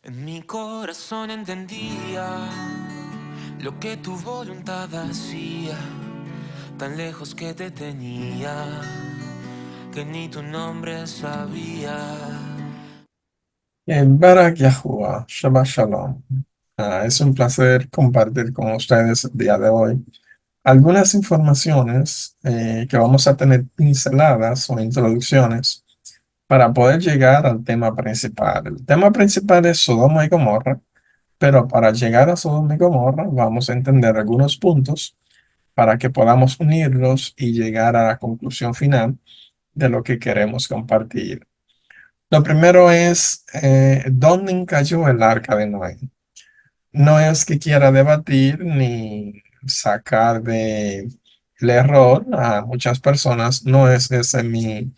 En mi corazón entendía lo que tu voluntad hacía, tan lejos que te tenía, que ni tu nombre sabía. Barak Yahuwah, Shabbat Shalom. Es un placer compartir con ustedes el día de hoy algunas informaciones que vamos a tener pinceladas o introducciones para poder llegar al tema principal. El tema principal es Sodoma y Gomorra, pero para llegar a Sodoma y Gomorra vamos a entender algunos puntos para que podamos unirlos y llegar a la conclusión final de lo que queremos compartir. Lo primero es, ¿dónde cayó el arca de Noé? No es que quiera debatir ni sacar de el error a muchas personas, no es ese mi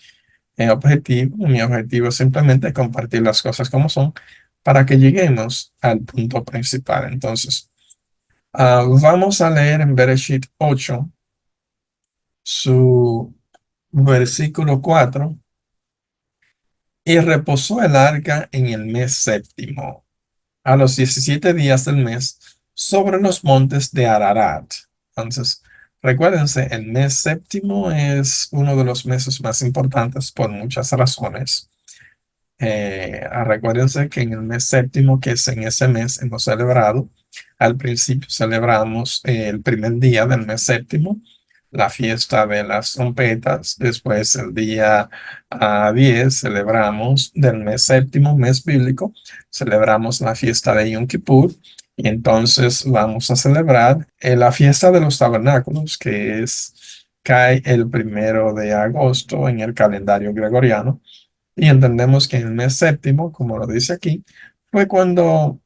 objetivo. Mi objetivo es simplemente compartir las cosas como son para que lleguemos al punto principal. Entonces, vamos a leer en Bereshit 8 su versículo 4. Y reposó el arca en el mes séptimo, a los 17 días del mes, sobre los montes de Ararat. Entonces, recuérdense, el mes séptimo es uno de los meses más importantes por muchas razones. Recuérdense que en el mes séptimo, que es en ese mes, hemos celebrado, al principio celebramos el primer día del mes séptimo, la fiesta de las trompetas. Después el día 10 celebramos del mes séptimo, mes bíblico, celebramos la fiesta de Yom Kippur. Y entonces vamos a celebrar la fiesta de los tabernáculos, que cae el 1 de agosto en el calendario gregoriano. Y entendemos que en el mes séptimo, como lo dice aquí, fue cuando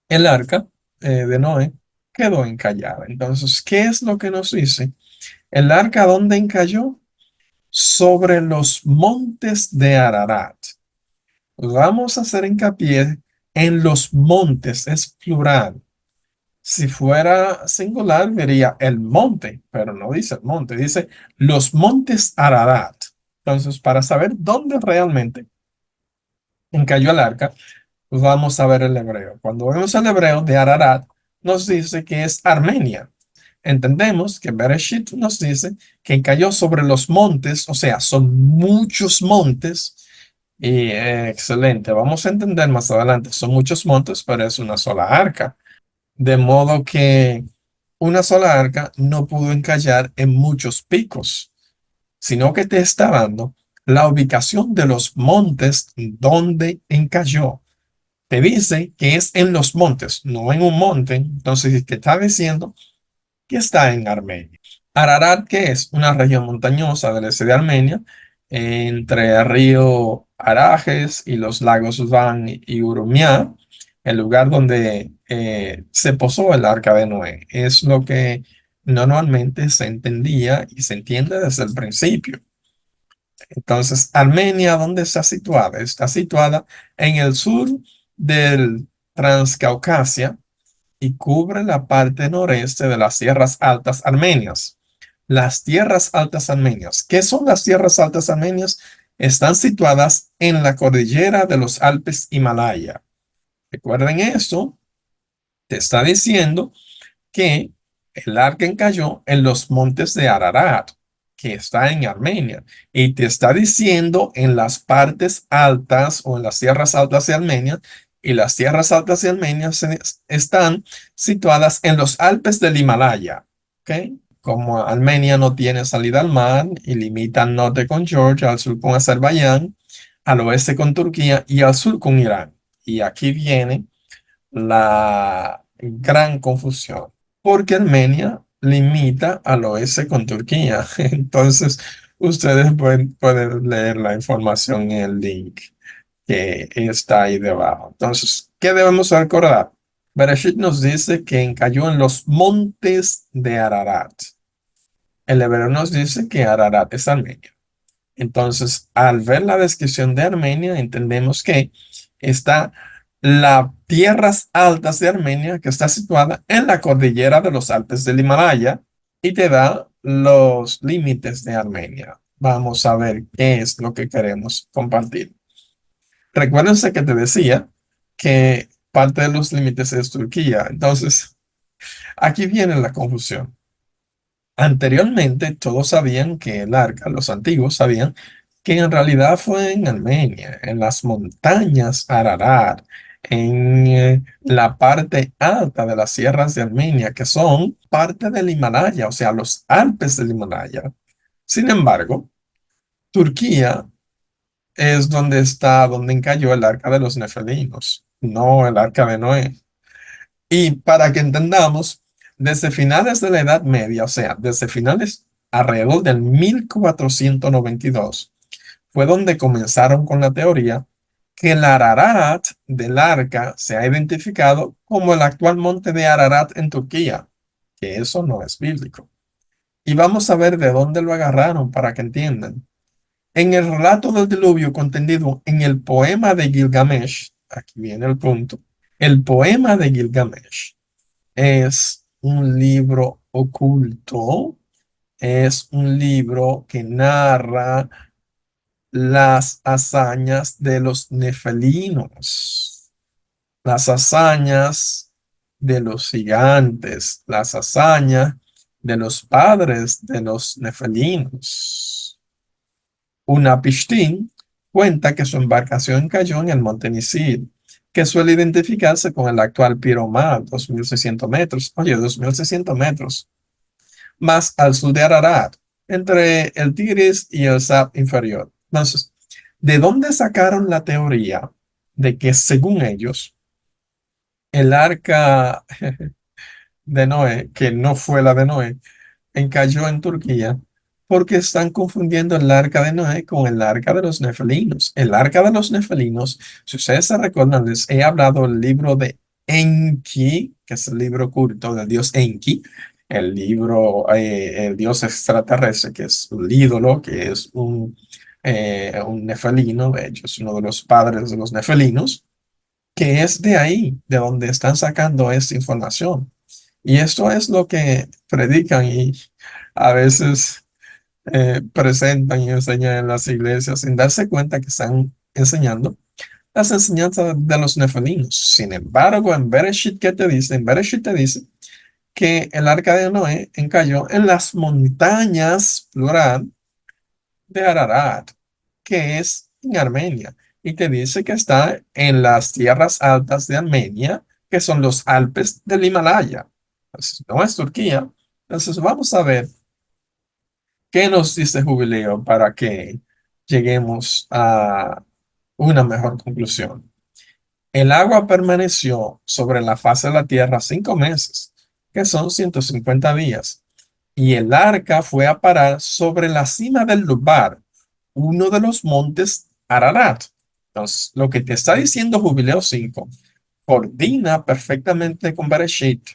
el arca de Noé quedó encallada. Entonces, ¿qué es lo que nos dice? El arca, ¿dónde encalló? Sobre los montes de Ararat. Vamos a hacer hincapié en los montes, es plural. Si fuera singular, diría el monte, pero no dice el monte, dice los montes Ararat. Entonces, para saber dónde realmente encalló el arca, vamos a ver el hebreo. Cuando vemos el hebreo de Ararat, nos dice que es Armenia. Entendemos que Bereshit nos dice que cayó sobre los montes, o sea, son muchos montes. Y excelente, vamos a entender más adelante, son muchos montes, pero es una sola arca. De modo que una sola arca no pudo encallar en muchos picos, sino que te está dando la ubicación de los montes donde encalló. Te dice que es en los montes, no en un monte. Entonces te está diciendo que está en Armenia. Ararat, que es una región montañosa del este de Armenia, entre el río Arajes y los lagos Van y Urumia, el lugar donde se posó el arca de Noé. Es lo que normalmente se entendía y se entiende desde el principio. Entonces, Armenia, ¿dónde está situada? Está situada en el sur del Transcaucasia y cubre la parte noreste de las tierras altas armenias. Las tierras altas armenias. ¿Qué son las tierras altas armenias? Están situadas en la cordillera de los Alpes Himalaya. Recuerden esto, te está diciendo que el arca cayó en los montes de Ararat, que está en Armenia, y te está diciendo en las partes altas o en las tierras altas de Armenia, y las tierras altas de Armenia están situadas en los Alpes del Himalaya, ¿ok? Como Armenia no tiene salida al mar y limita al norte con Georgia, al sur con Azerbaiyán, al oeste con Turquía y al sur con Irán. Y aquí viene la gran confusión, porque Armenia limita al oeste con Turquía. Entonces, ustedes pueden leer la información en el link que está ahí debajo. Entonces, ¿qué debemos recordar? Bereshit nos dice que cayó en los montes de Ararat. El hebreo nos dice que Ararat es Armenia. Entonces, al ver la descripción de Armenia, entendemos que está las tierras altas de Armenia, que está situada en la cordillera de los Alpes del Himalaya, y te da los límites de Armenia. Vamos a ver qué es lo que queremos compartir. Recuérdense que te decía que parte de los límites es Turquía. Entonces, aquí viene la confusión. Anteriormente todos sabían que el arca, los antiguos sabían que en realidad fue en Armenia, en las montañas Ararat, en la parte alta de las sierras de Armenia, que son parte del Himalaya, o sea, los Alpes del Himalaya. Sin embargo, Turquía es donde está, donde cayó el arca de los nefelinos, no el arca de Noé. Y para que entendamos, desde finales de la Edad Media, o sea, desde finales alrededor del 1492, fue donde comenzaron con la teoría que el Ararat del Arca se ha identificado como el actual monte de Ararat en Turquía, que eso no es bíblico. Y vamos a ver de dónde lo agarraron para que entiendan. En el relato del diluvio contenido en el poema de Gilgamesh, aquí viene el punto, el poema de Gilgamesh es un libro oculto, es un libro que narra las hazañas de los nefelinos, las hazañas de los gigantes, las hazañas de los padres de los nefelinos. Unapishtim cuenta que su embarcación cayó en el monte Nisil, que suele identificarse con el actual Piromar, 2.600 metros. Oye, 2.600 metros, más al sur de Ararat, entre el Tigris y el Sab inferior. Entonces, ¿de dónde sacaron la teoría de que, según ellos, el arca de Noé, que no fue la de Noé, encalló en Turquía? Porque están confundiendo el arca de Noé con el arca de los nefelinos. El arca de los nefelinos, si ustedes se recuerdan, les he hablado del libro de Enki, que es el libro oculto del dios Enki, el libro, el dios extraterrestre, que es un ídolo, que es un nefelino, de hecho, es uno de los padres de los nefelinos, que es de ahí, de donde están sacando esta información. Y esto es lo que predican y a veces presentan y enseñan en las iglesias sin darse cuenta que están enseñando las enseñanzas de los nefelinos. Sin embargo, en Bereshit, ¿qué te dice? En Bereshit te dice que el arca de Noé encalló en las montañas, plural, de Ararat, que es en Armenia. Y te dice que está en las tierras altas de Armenia, que son los Alpes del Himalaya. Entonces, no es Turquía. Entonces, vamos a ver qué nos dice Jubileo para que lleguemos a una mejor conclusión. El agua permaneció sobre la faz de la tierra 5 meses, que son 150 días, y el arca fue a parar sobre la cima del Lubar, uno de los montes Ararat. Entonces, lo que te está diciendo Jubileo 5 coordina perfectamente con Bereshit.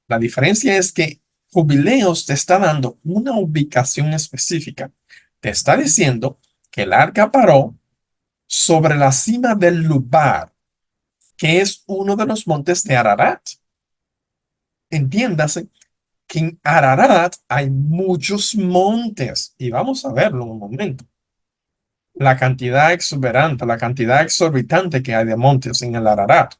La diferencia es que Jubileos te está dando una ubicación específica. Te está diciendo que el arca paró sobre la cima del Lubar, que es uno de los montes de Ararat. Entiéndase que en Ararat hay muchos montes y vamos a verlo en un momento. La cantidad exuberante, la cantidad exorbitante que hay de montes en el Ararat.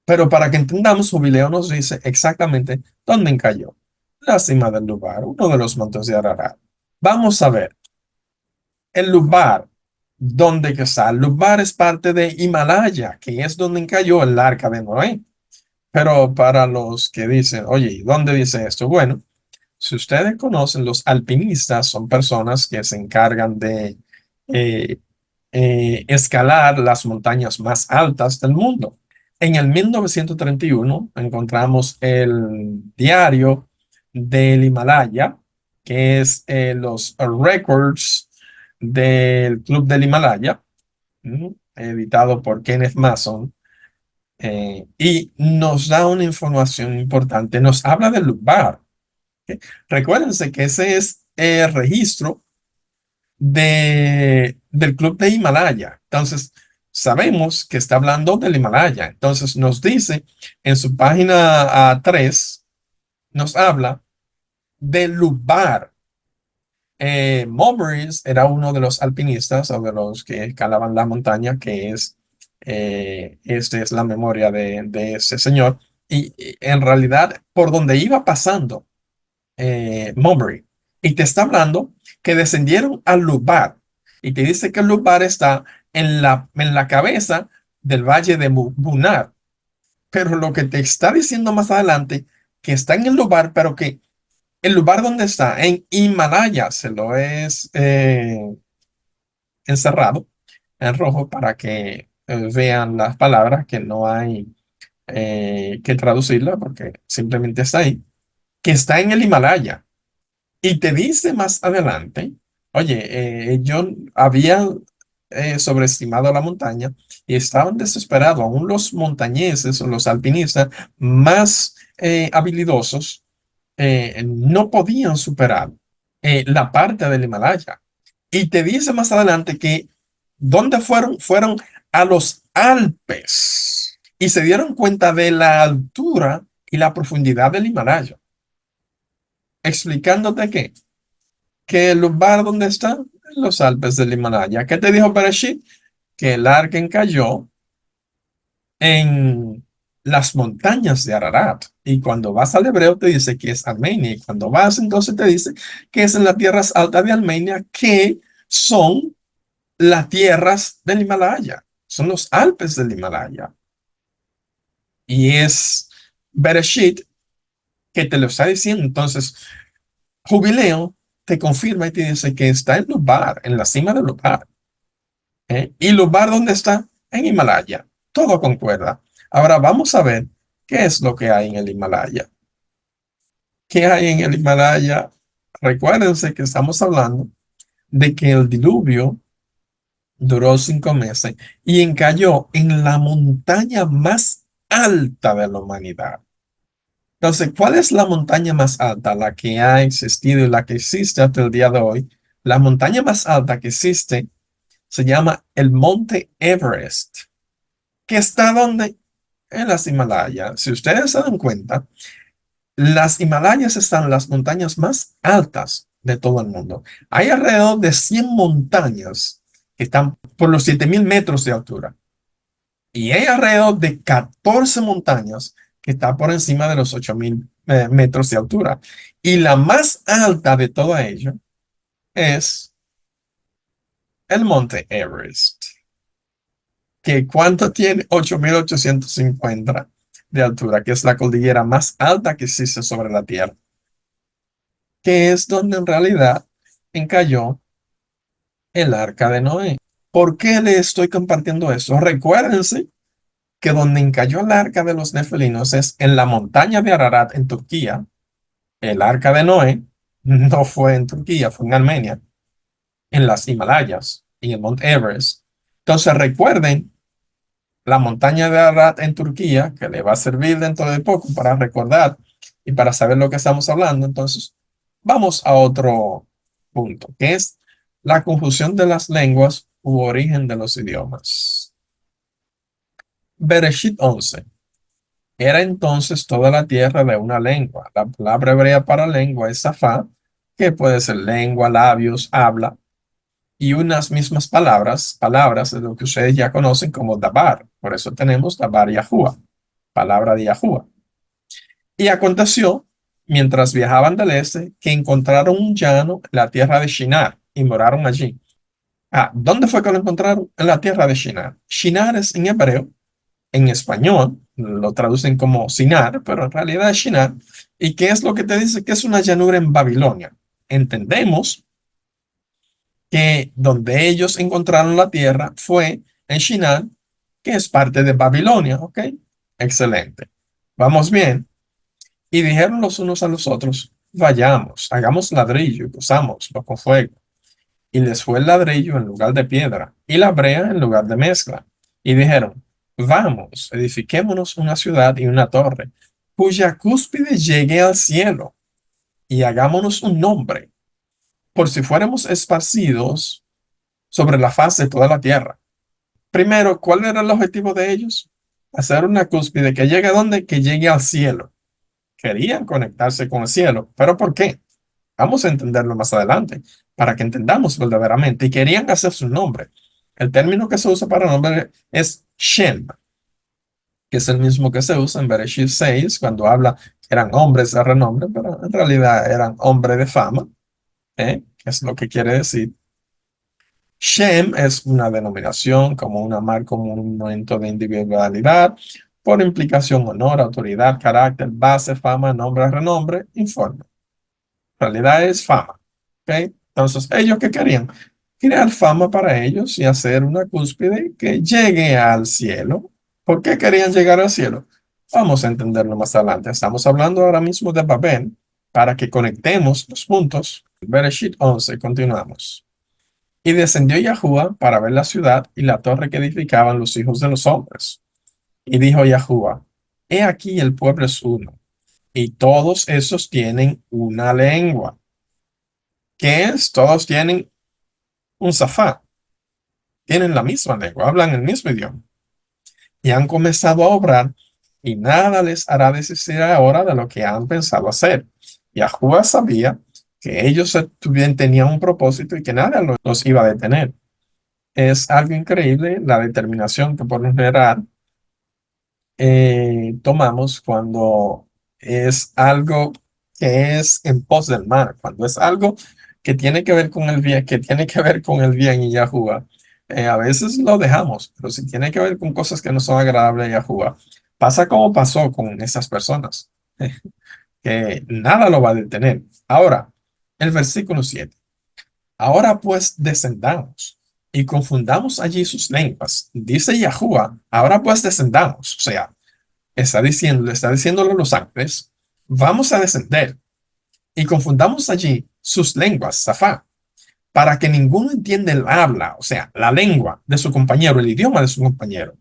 Pero para que entendamos, Jubileo nos dice exactamente dónde cayó. La cima del Lubar, uno de los montes de Ararat. Vamos a ver, el Lubar, ¿dónde que está? El Lubar es parte de Himalaya, que es donde cayó el arca de Noé. Pero para los que dicen, oye, ¿y dónde dice esto? Bueno, si ustedes conocen, los alpinistas son personas que se encargan de eh, escalar las montañas más altas del mundo. En el 1931 encontramos el diario del Himalaya, que es los records del Club del Himalaya, editado por Kenneth Mason, y nos da una información importante. Nos habla del lugar. ¿Ok? Recuérdense que ese es el registro del Club de Himalaya. Entonces, sabemos que está hablando del Himalaya. Entonces, nos dice en su página 3, nos habla del lugar. Maurice era uno de los alpinistas o de los que escalaban la montaña, que es Esta es la memoria de ese señor. Y en realidad, por donde iba pasando Montgomery, y te está hablando que descendieron al lugar, y te dice que el lugar está en la cabeza del valle de Bunar. Pero lo que te está diciendo más adelante, que está en el lugar, pero que el lugar donde está, en Himalaya, se lo es encerrado en rojo para que vean las palabras, que no hay que traducirla porque simplemente está ahí, que está en el Himalaya. Y te dice más adelante, oye, yo había sobreestimado la montaña y estaban desesperados, aún los montañeses o los alpinistas más habilidosos no podían superar la parte del Himalaya. Y te dice más adelante que ¿dónde fueron? Fueron a los Alpes y se dieron cuenta de la altura y la profundidad del Himalaya, explicándote que el lugar donde está, en los Alpes del Himalaya. ¿Qué te dijo Bereshit? Que el Arken cayó en las montañas de Ararat. Y cuando vas al hebreo te dice que es Armenia. Y cuando vas entonces te dice que es en las tierras altas de Armenia, que son las tierras del Himalaya. Son los Alpes del Himalaya. Y es Bereshit que te lo está diciendo. Entonces, Jubileo te confirma y te dice que está en Lubar, en la cima de Lubar. ¿Y Lubar dónde está? En Himalaya. Todo concuerda. Ahora vamos a ver qué es lo que hay en el Himalaya. ¿Qué hay en el Himalaya? Recuérdense que estamos hablando de que el diluvio duró 5 meses y encalló en la montaña más alta de la humanidad. Entonces, ¿cuál es la montaña más alta? La que ha existido y la que existe hasta el día de hoy. La montaña más alta que existe se llama el Monte Everest, que está donde en las Himalayas. Si ustedes se dan cuenta, las Himalayas están en las montañas más altas de todo el mundo. Hay alrededor de 100 montañas que están por los 7.000 metros de altura. Y hay alrededor de 14 montañas que están por encima de los 8.000 metros de altura. Y la más alta de toda ella es el Monte Everest, que ¿cuánto tiene? 8.850 de altura, que es la cordillera más alta que existe sobre la Tierra, que es donde en realidad encalló el arca de Noé. ¿Por qué le estoy compartiendo esto? Recuérdense que donde encalló el arca de los nefelinos es en la montaña de Ararat en Turquía. El arca de Noé no fue en Turquía, fue en Armenia, en las Himalayas, en el Monte Everest. Entonces recuerden la montaña de Ararat en Turquía, que le va a servir dentro de poco para recordar y para saber lo que estamos hablando. Entonces, vamos a otro punto, que es la confusión de las lenguas u origen de los idiomas. Bereshit 11. Era entonces toda la tierra de una lengua. La palabra hebrea para lengua es safá, que puede ser lengua, labios, habla, y unas mismas palabras de lo que ustedes ya conocen como dabar. Por eso tenemos dabar Yahuwah, palabra de Yahuwah. Y aconteció, mientras viajaban del este, que encontraron un llano en la tierra de Shinar y moraron allí. ¿Dónde fue que lo encontraron? En la tierra de Shinar. Shinar es en hebreo, en español lo traducen como Sinar, pero en realidad es Shinar. ¿Y qué es lo que te dice? Que es una llanura en Babilonia. Entendemos que donde ellos encontraron la tierra fue en Shinar, que es parte de Babilonia, ¿ok? Excelente. Vamos bien. Y dijeron los unos a los otros, vayamos, hagamos ladrillo y cosámoslo con fuego. Y les fue el ladrillo en lugar de piedra y la brea en lugar de mezcla. Y dijeron, vamos, edifiquémonos una ciudad y una torre, cuya cúspide llegue al cielo, y hagámonos un nombre, por si fuéramos esparcidos sobre la faz de toda la tierra. Primero, ¿cuál era el objetivo de ellos? Hacer una cúspide que llegue a dónde? Que llegue al cielo. Querían conectarse con el cielo. ¿Pero por qué? Vamos a entenderlo más adelante, para que entendamos verdaderamente. Y querían hacer su nombre. El término que se usa para nombre es Shem, que es el mismo que se usa en Bereshit 6 cuando habla que eran hombres de renombre, pero en realidad eran hombres de fama, ¿eh? Es lo que quiere decir. Shem es una denominación como una marca, como un momento de individualidad, por implicación, honor, autoridad, carácter, base, fama, nombre, renombre, informe. En realidad es fama. ¿Ok? Entonces, ¿ellos qué querían? Crear fama para ellos y hacer una cúspide que llegue al cielo. ¿Por qué querían llegar al cielo? Vamos a entenderlo más adelante. Estamos hablando ahora mismo de Babel para que conectemos los puntos. Bereshit 11, continuamos. Y descendió Yahuwah para ver la ciudad y la torre que edificaban los hijos de los hombres. Y dijo Yahuwah, he aquí el pueblo es uno, y todos esos tienen una lengua. ¿Qué es? Todos tienen un safá, tienen la misma lengua, hablan el mismo idioma. Y han comenzado a obrar, y nada les hará desistir ahora de lo que han pensado hacer. Yahuwah sabía que ellos tenían un propósito y que nada los iba a detener. Es algo increíble la determinación que por lo general tomamos cuando es algo que es en pos del mal, cuando es algo que tiene que ver con el bien, que tiene que ver con el bien y Yahuwah. A veces lo dejamos, pero si tiene que ver con cosas que no son agradables a Yahuwah, pasa como pasó con esas personas, que nada lo va a detener. Ahora, el versículo 7. Ahora pues descendamos y confundamos allí sus lenguas. Dice Yahuwah, ahora pues descendamos. O sea, está diciéndole a los ángeles, vamos a descender y confundamos allí sus lenguas, Safá, para que ninguno entienda el habla, o sea, la lengua de su compañero, el idioma de su compañero.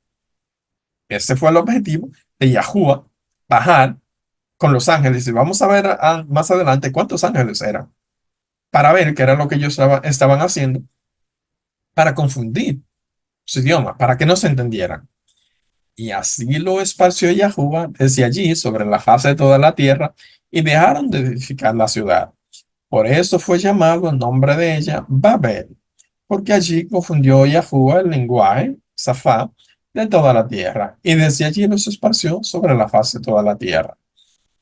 Ese fue el objetivo de Yahuwah, bajar con los ángeles. Y vamos a ver más adelante cuántos ángeles eran, para ver qué era lo que ellos estaban haciendo para confundir su idioma, para que no se entendieran. Y así lo esparció Yahuwah desde allí sobre la faz de toda la tierra y dejaron de edificar la ciudad. Por eso fue llamado el nombre de ella Babel, porque allí confundió Yahuwah el lenguaje, Safá, de toda la tierra, y desde allí los esparció sobre la faz de toda la tierra.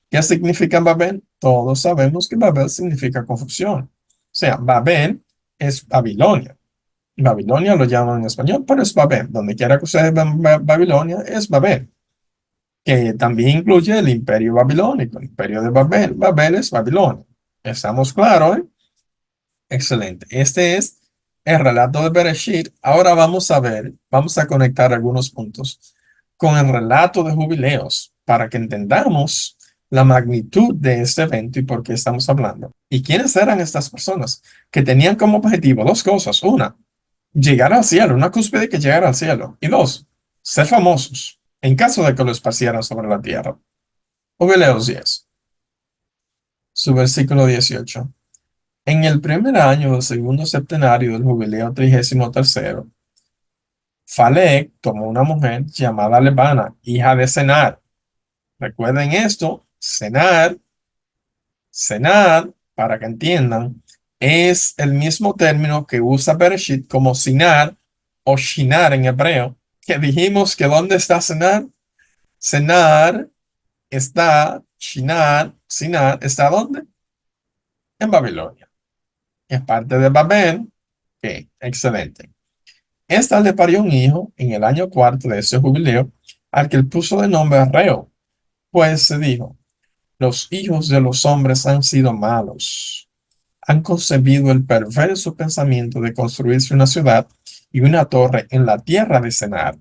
¿Qué significa Babel? Todos sabemos que Babel significa confusión. O sea, Babel es Babilonia. Babilonia lo llaman en español, pero es Babel. Donde quiera que ustedes vean Babilonia, es Babel, que también incluye el imperio babilónico, el imperio de Babel. Babel es Babilonia. ¿Estamos claros, eh? Excelente. Este es el relato de Bereshit. Ahora vamos a ver, vamos a conectar algunos puntos con el relato de jubileos para que entendamos la magnitud de este evento y por qué estamos hablando. ¿Y quiénes eran estas personas que tenían como objetivo dos cosas? Una, llegar al cielo, una cúspide que llegara al cielo. Y dos, ser famosos en caso de que lo esparcieran sobre la tierra. Jubileos 10, su versículo 18. En el primer año del segundo septenario del jubileo 33º, Falec tomó una mujer llamada Lebana, hija de Senar. Recuerden esto, Senar, para que entiendan, es el mismo término que usa Bereshit como Sinar o Shinar en hebreo, que dijimos que ¿dónde está Senar? Senar está, Sinar, ¿está dónde? En Babilonia. Es parte de Babel. Ok, excelente. Esta le parió un hijo en el año cuarto de ese jubileo, al que él puso de nombre Reo, pues se dijo, los hijos de los hombres han sido malos, han concebido el perverso pensamiento de construirse una ciudad y una torre en la tierra de Senar.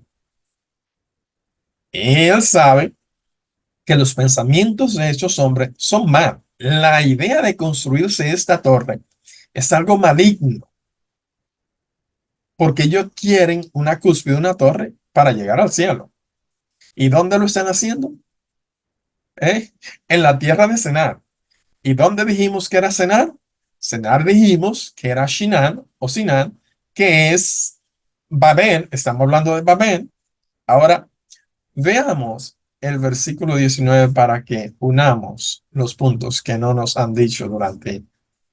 Él sabe que los pensamientos de estos hombres son mal. La idea de construirse esta torre es algo maligno, porque ellos quieren una cúspide, una torre para llegar al cielo. ¿Y dónde lo están haciendo? ¿Eh? En la tierra de Senar. ¿Y dónde dijimos que era Senar? Senar dijimos que era Shinan o Sinan, que es Babel. Estamos hablando de Babel. Ahora, veamos el versículo 19 para que unamos los puntos que no nos han dicho durante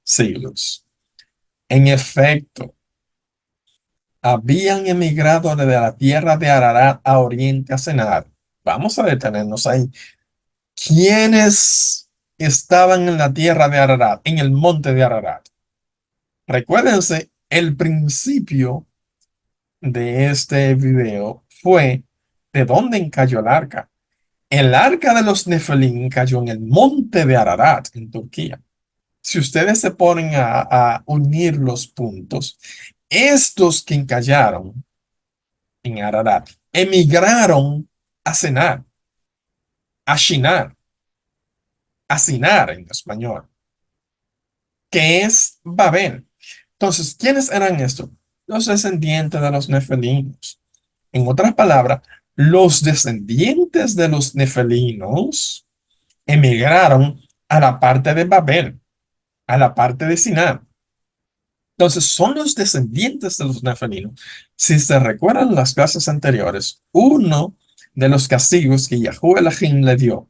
siglos. En efecto, habían emigrado desde la tierra de Ararat a oriente a Senar. Vamos a detenernos ahí. ¿Quiénes estaban en la tierra de Ararat, en el monte de Ararat? Recuérdense, el principio de este video fue de dónde cayó el arca. El arca de los Nefelim cayó en el monte de Ararat, en Turquía. Si ustedes se ponen a unir los puntos, estos que cayeron en Ararat emigraron a Senar, a Shinar, a Sinar en español, que es Babel. Entonces, ¿quiénes eran estos? Los descendientes de los nefelinos. En otras palabras, los descendientes de los nefelinos emigraron a la parte de Babel, a la parte de Sinar. Entonces, son los descendientes de los nefelinos. Si se recuerdan las clases anteriores, uno de los castigos que Yahuwah Elohim le dio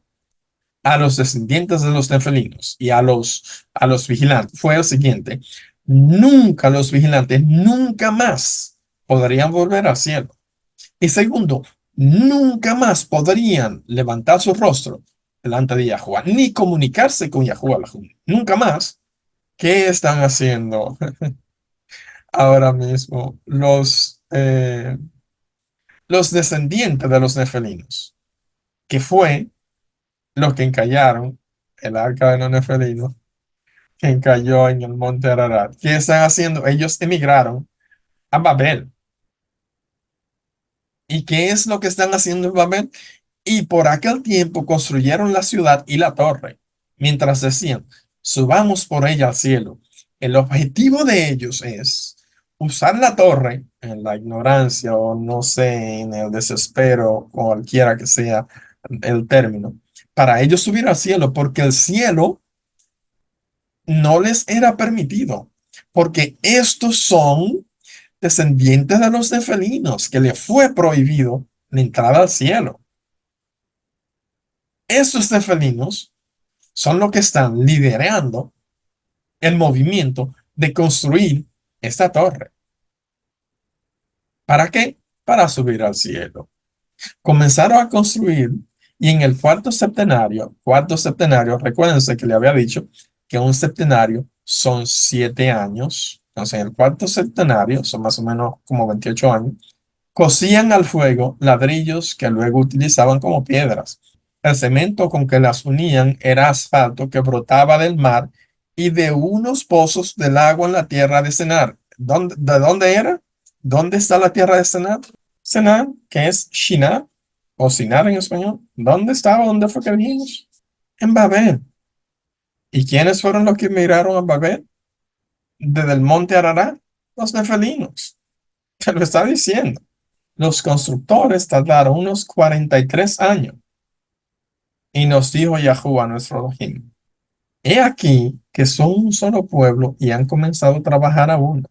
a los descendientes de los nefelinos y a los vigilantes fue el siguiente: nunca los vigilantes, nunca más podrían volver al cielo. Y segundo, nunca más podrían levantar su rostro delante de Yahuwah, ni comunicarse con Yahuwah. Nunca más. ¿Qué están haciendo ahora mismo los descendientes de los nefelinos? Que fue los que encallaron el arca de los nefelinos, que cayó en el monte Ararat. ¿Qué están haciendo? Ellos emigraron a Babel. ¿Y qué es lo que están haciendo en Babel? Y por aquel tiempo construyeron la ciudad y la torre, mientras decían, subamos por ella al cielo. El objetivo de ellos es usar la torre en la ignorancia o no sé, en el desespero, cualquiera que sea el término, para ellos subir al cielo, porque el cielo no les era permitido, porque estos son descendientes de los nefelinos, que les fue prohibido la entrada al cielo. Estos nefelinos son los que están liderando el movimiento de construir esta torre. ¿Para qué? Para subir al cielo. Comenzaron a construir y en el cuarto septenario, recuérdense que le había dicho que un septenario son 7 años. Entonces, en el cuarto septenario, son más o menos como 28 años, cocían al fuego ladrillos que luego utilizaban como piedras. El cemento con que las unían era asfalto que brotaba del mar y de unos pozos del agua en la tierra de Senar. ¿De dónde era? ¿Dónde está la tierra de Senar? Senar, que es Shinar o Sinar en español. ¿Dónde estaba? ¿Dónde fue que vimos? En Babel. ¿Y quiénes fueron los que emigraron a Babel? Desde el monte Ararat, los nefelinos. Te lo está diciendo. Los constructores tardaron unos 43 años. Y nos dijo Yahuwah nuestro Elohim: he aquí que son un solo pueblo y han comenzado a trabajar aún,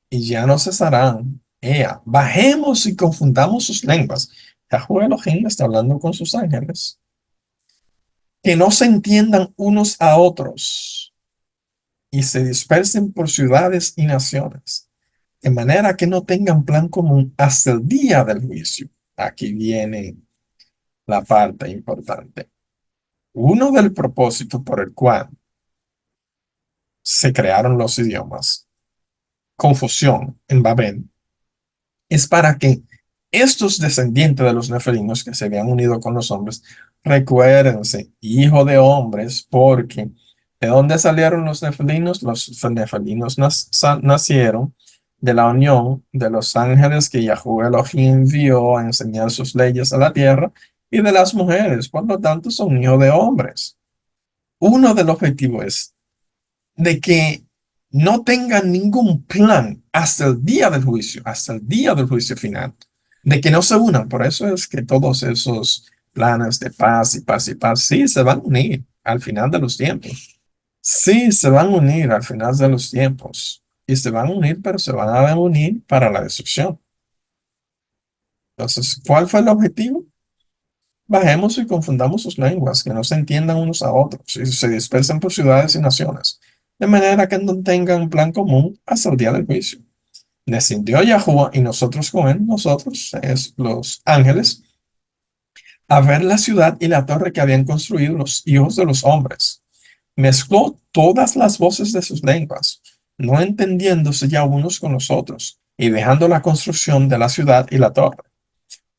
y ya no cesarán. Ea, bajemos y confundamos sus lenguas. Yahuwah Elohim está hablando con sus ángeles. Que no se entiendan unos a otros y se dispersen por ciudades y naciones, de manera que no tengan plan común hasta el día del juicio. Aquí viene la parte importante. Uno del propósito por el cual se crearon los idiomas, confusión en Babel, es para que estos descendientes de los nefelinos que se habían unido con los hombres, recuérdense, hijo de hombres, porque ¿de dónde salieron los nefelinos? Los nefelinos nacieron de la unión de los ángeles que Yahuwah Elohim envió a enseñar sus leyes a la tierra y de las mujeres, por lo tanto son hijos de hombres. Uno de los objetivos es de que no tengan ningún plan hasta el día del juicio, hasta el día del juicio final, de que no se unan. Por eso es que todos esos planes de paz y paz y paz, sí, se van a unir al final de los tiempos. Sí, se van a unir al final de los tiempos. Y se van a unir, pero se van a unir para la destrucción. Entonces, ¿cuál fue el objetivo? Bajemos y confundamos sus lenguas, que no se entiendan unos a otros y se dispersen por ciudades y naciones, de manera que no tengan plan común hasta el día del juicio. Descendió Yahuwah y nosotros con él, nosotros es los ángeles, a ver la ciudad y la torre que habían construido los hijos de los hombres. Mezcló todas las voces de sus lenguas, no entendiéndose ya unos con los otros, y dejando la construcción de la ciudad y la torre.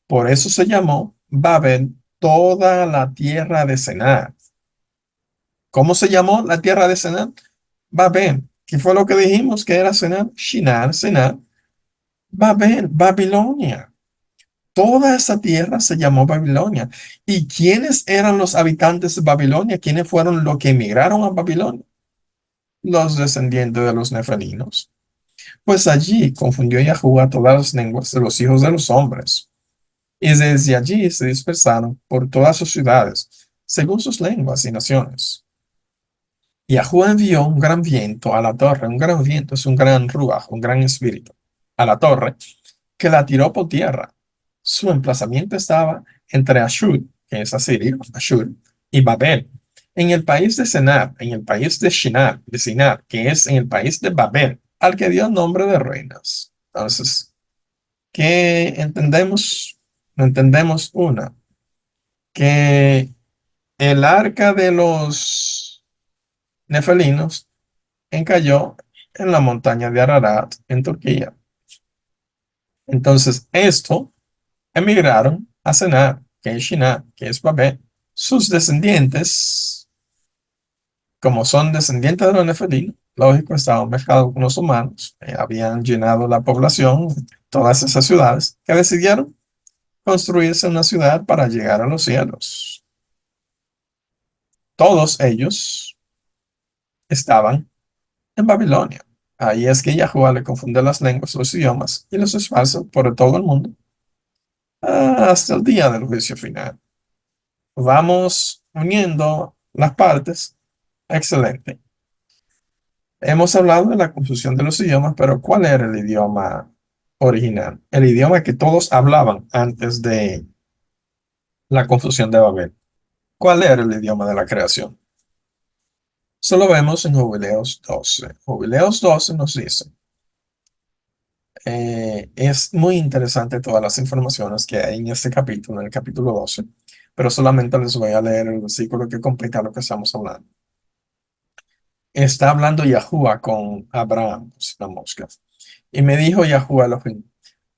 Por eso se llamó Babel toda la tierra de Senar. ¿Cómo se llamó la tierra de Senar? Babel. ¿Qué fue lo que dijimos que era Senar? Shinar, Senar. Babel, Babilonia. Toda esa tierra se llamó Babilonia. ¿Y quiénes eran los habitantes de Babilonia? ¿Quiénes fueron los que emigraron a Babilonia? Los descendientes de los nefelinos. Pues allí confundió Yahuwah todas las lenguas de los hijos de los hombres. Y desde allí se dispersaron por todas sus ciudades, según sus lenguas y naciones. Yahuwah envió un gran viento a la torre. Un gran viento es un gran ruaj, un gran espíritu, a la torre, que la tiró por tierra. Su emplazamiento estaba entre Ashur, que es Asiria, Ashur, y Babel, en el país de Senar, en el país de Shinar, de Sinar, que es en el país de Babel, al que dio nombre de reinas. Entonces, ¿qué entendemos? Entendemos una, que el arca de los nefelinos encalló en la montaña de Ararat, en Turquía. Entonces, esto emigraron a Senar, que es Shinar, que es Babel. Sus descendientes, como son descendientes de los nefelinos, lógico, estaban mezclados con los humanos, habían llenado la población, todas esas ciudades, que decidieron construirse una ciudad para llegar a los cielos. Todos ellos estaban en Babilonia. Ahí es que Yahuwah le confunde las lenguas, los idiomas y los esparce por todo el mundo hasta el día del juicio final. Vamos uniendo las partes. Excelente. Hemos hablado de la confusión de los idiomas, pero ¿cuál era el idioma original? El idioma que todos hablaban antes de la confusión de Babel. ¿Cuál era el idioma de la creación? Solo vemos en Jubileos 12. Jubileos 12 nos dice, es muy interesante todas las informaciones que hay en este capítulo, en el capítulo 12, pero solamente les voy a leer el versículo que completa lo que estamos hablando. Está hablando Yahuwah con Abraham, la mosca. Y me dijo Yahuwah Elohim,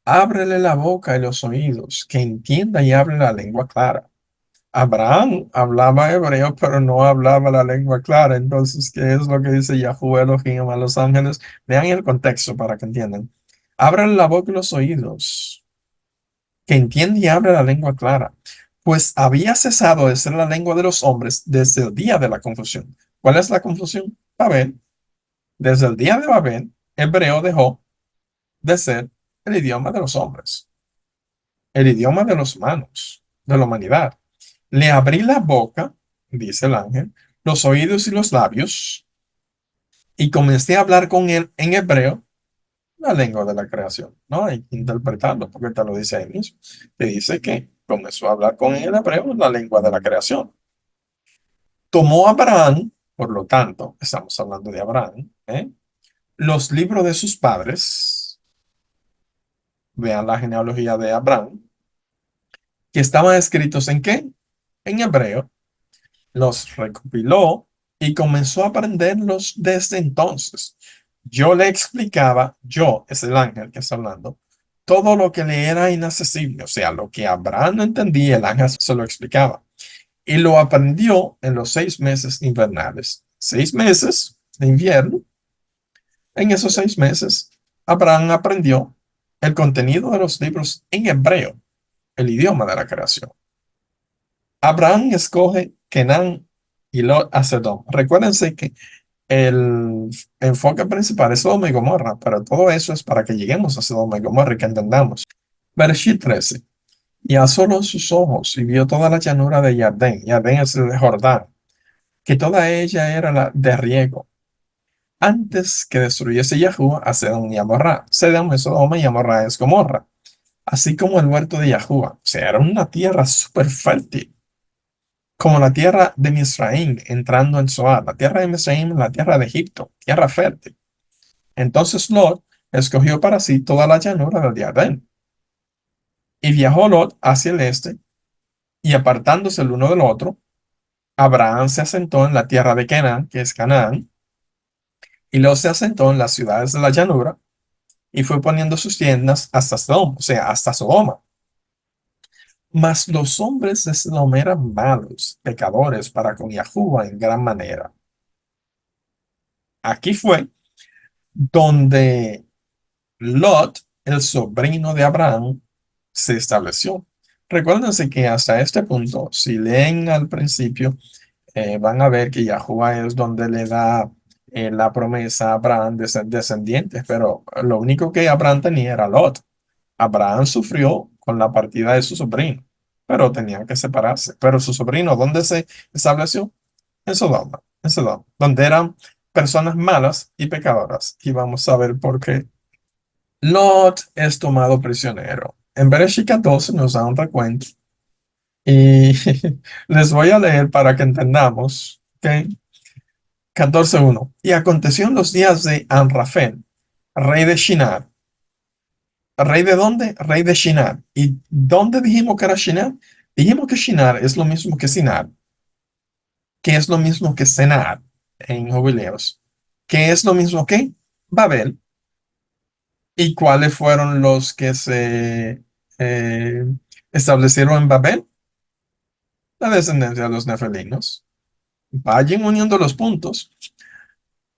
ábrele la boca y los oídos, que entienda y hable la lengua clara. Abraham hablaba hebreo, pero no hablaba la lengua clara. Entonces, ¿qué es lo que dice Yahuwah Elohim a los ángeles? Vean el contexto para que entiendan. Ábrele la boca y los oídos, que entienda y hable la lengua clara. Pues había cesado de ser la lengua de los hombres desde el día de la confusión. ¿Cuál es la confusión? Babel. Desde el día de Babel, hebreo dejó de ser el idioma de los hombres, el idioma de los humanos, de la humanidad. Le abrí la boca, dice el ángel, los oídos y los labios, y comencé a hablar con él en hebreo, la lengua de la creación. No hay que interpretarlo, porque te lo dice ahí mismo. Te dice que comenzó a hablar con él en hebreo, la lengua de la creación. Tomó Abraham, por lo tanto, estamos hablando de Abraham, los libros de sus padres, vean la genealogía de Abraham, que estaban escritos ¿en qué? En hebreo, los recopiló y comenzó a aprenderlos desde entonces. Yo le explicaba, yo, es el ángel que está hablando, todo lo que le era inaccesible, o sea, lo que Abraham no entendía, el ángel se lo explicaba. Y lo aprendió en los 6 meses invernales. 6 meses de invierno. En esos 6 meses, Abraham aprendió el contenido de los libros en hebreo, el idioma de la creación. Abraham escoge Kenan y Lot a Sedom. Recuérdense que el enfoque principal es Sodoma y Gomorra, pero todo eso es para que lleguemos a Sodoma y Gomorra y que entendamos. Bereshit 13. Y alzó sus ojos y vio toda la llanura de Yardén. Yardén es el de Jordán, que toda ella era la de riego, antes que destruyese Yahuwah a Sedom y Amorrá. Sedom es Sodoma y Amorrá es Gomorra, así como el huerto de Yahuwah. O sea, era una tierra súper fértil, como la tierra de Misraim entrando en Zoar. La tierra de Misraim, la tierra de Egipto, tierra fértil. Entonces Lot escogió para sí toda la llanura de Adén. Y viajó Lot hacia el este, y apartándose el uno del otro, Abraham se asentó en la tierra de Canaán, que es Canaán, y Lot se asentó en las ciudades de la llanura, y fue poniendo sus tiendas hasta Sodoma, o sea, hasta Sodoma. Mas los hombres de Sodoma eran malos, pecadores para con Yahuwah en gran manera. Aquí fue donde Lot, el sobrino de Abraham, se estableció. Recuérdense que hasta este punto, si leen al principio, van a ver que Yahuwah es donde le da la promesa a Abraham de ser descendientes, pero lo único que Abraham tenía era Lot. Abraham sufrió con la partida de su sobrino, pero tenían que separarse. Pero su sobrino, ¿dónde se estableció? En Sodoma, donde eran personas malas y pecadoras. Y vamos a ver por qué. Lot es tomado prisionero. En Bereshit 12 nos da un recuento y les voy a leer para que entendamos. ¿Ok? 14:1. Y aconteció en los días de Amrafel, rey de Shinar. ¿Rey de dónde? Rey de Shinar. ¿Y dónde dijimos que era Shinar? Dijimos que Shinar es lo mismo que Sinar, que es lo mismo que Senar en Jubileos, que es lo mismo que Babel. ¿Y cuáles fueron los que se eh, establecieron en Babel? La descendencia de los nefelinos. Vayan uniendo los puntos.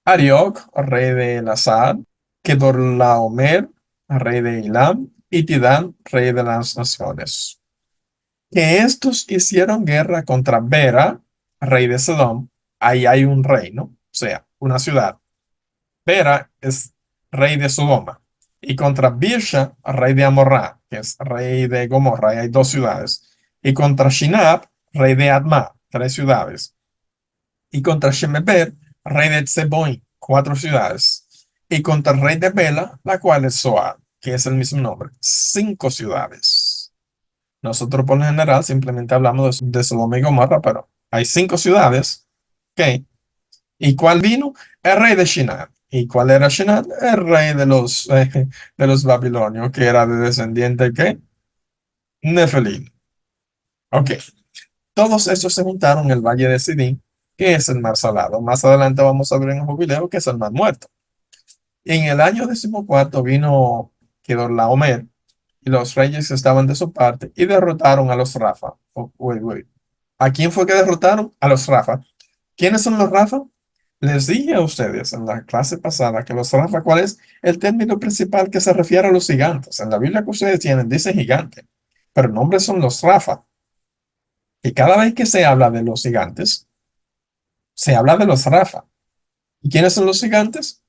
Arioc, rey de Elazar, Kedorlaomer, rey de Ilam, y Tidán, rey de las naciones. Que estos hicieron guerra contra Bera, rey de Sodom. Ahí hay un reino, o sea, una ciudad. Bera es rey de Sodoma. Y contra Birsha, rey de Amorrá, que es rey de Gomorra. Ahí hay dos ciudades. Y contra Shinab, rey de Adma, tres ciudades. Y contra Shemeber, rey de Tseboim, cuatro ciudades. Y contra el rey de Bela, la cual es Zoar, que es el mismo nombre, cinco ciudades. Nosotros por lo general simplemente hablamos de Sodoma y Gomorra, pero hay cinco ciudades. ¿Ok? ¿Y cuál vino? El rey de Shinar. ¿Y cuál era Shinar? El rey de los babilonios, que era de descendiente, ¿qué? Nefelín. Ok. Todos estos se juntaron en el valle de Sidín, que es el mar Salado. Más adelante vamos a ver en el jubileo, que es el mar Muerto. Y en el año 14 vino Kedorlaomer, y los reyes estaban de su parte, y derrotaron a los Rafa. Wait, wait. ¿A quién fue que derrotaron? A los Rafa. ¿Quiénes son los Rafa? Les dije a ustedes en la clase pasada que los Rafa, ¿cuál es el término principal que se refiere a los gigantes? En la Biblia que ustedes tienen dice gigante, pero el nombre son los Rafa. Y cada vez que se habla de los gigantes, se habla de los Rafa. ¿Y quiénes son los gigantes?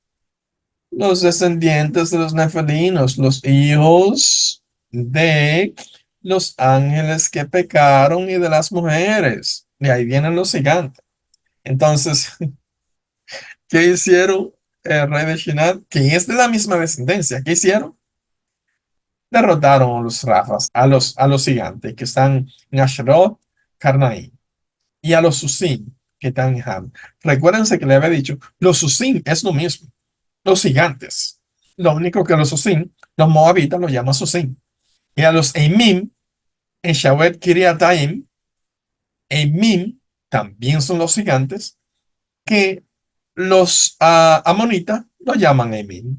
Los descendientes de los nefelinos, los hijos de los ángeles que pecaron y de las mujeres. De ahí vienen los gigantes. Entonces, ¿qué hicieron el rey de Shinar? Que es de la misma descendencia. ¿Qué hicieron? Derrotaron a los Rafas, a los gigantes que están en Asherot, Karnaim, y a los Susim que están en Ham. Recuérdense que le había dicho, los Susim es lo mismo, los gigantes. Lo único que los Susim, los moabitas los llaman Susim. Y a los Emim, en Shawet Kiriataim, Emim también son los gigantes que los amonitas lo llaman Emim.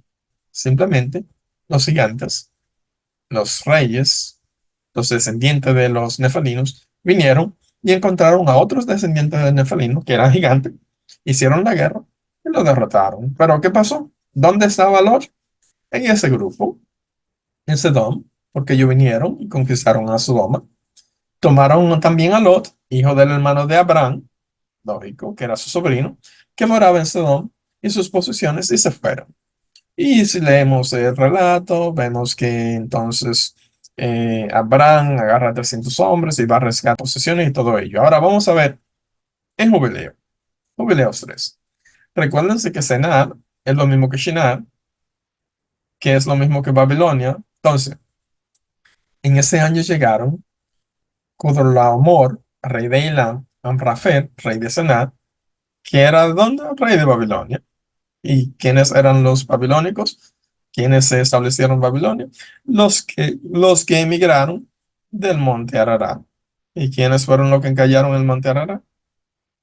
Simplemente los gigantes, los reyes, los descendientes de los nefalinos, vinieron y encontraron a otros descendientes de nefalinos que eran gigantes, hicieron la guerra y lo derrotaron. Pero ¿qué pasó? ¿Dónde estaba Lot? En ese grupo, en Sedom, porque ellos vinieron y conquistaron a Sodoma. Tomaron también a Lot, hijo del hermano de Abraham, lógico, que era su sobrino, que moraba en Sedom, y sus posesiones, y se fueron. Y si leemos el relato, vemos que entonces Abraham agarra a 300 hombres y va a rescatar posesiones y todo ello. Ahora vamos a ver en Jubileo, Jubileos 3. Recuérdense que Senar es lo mismo que Shinar, que es lo mismo que Babilonia. Entonces, en ese año llegaron Cudorlaomer, rey de Elam, Amraphel, rey de Senar, que era ¿dónde? Rey de Babilonia. ¿Y quiénes eran los babilónicos? ¿Quiénes se establecieron en Babilonia? Los que emigraron del monte Ararat. ¿Y quiénes fueron los que encallaron en el monte Ararat?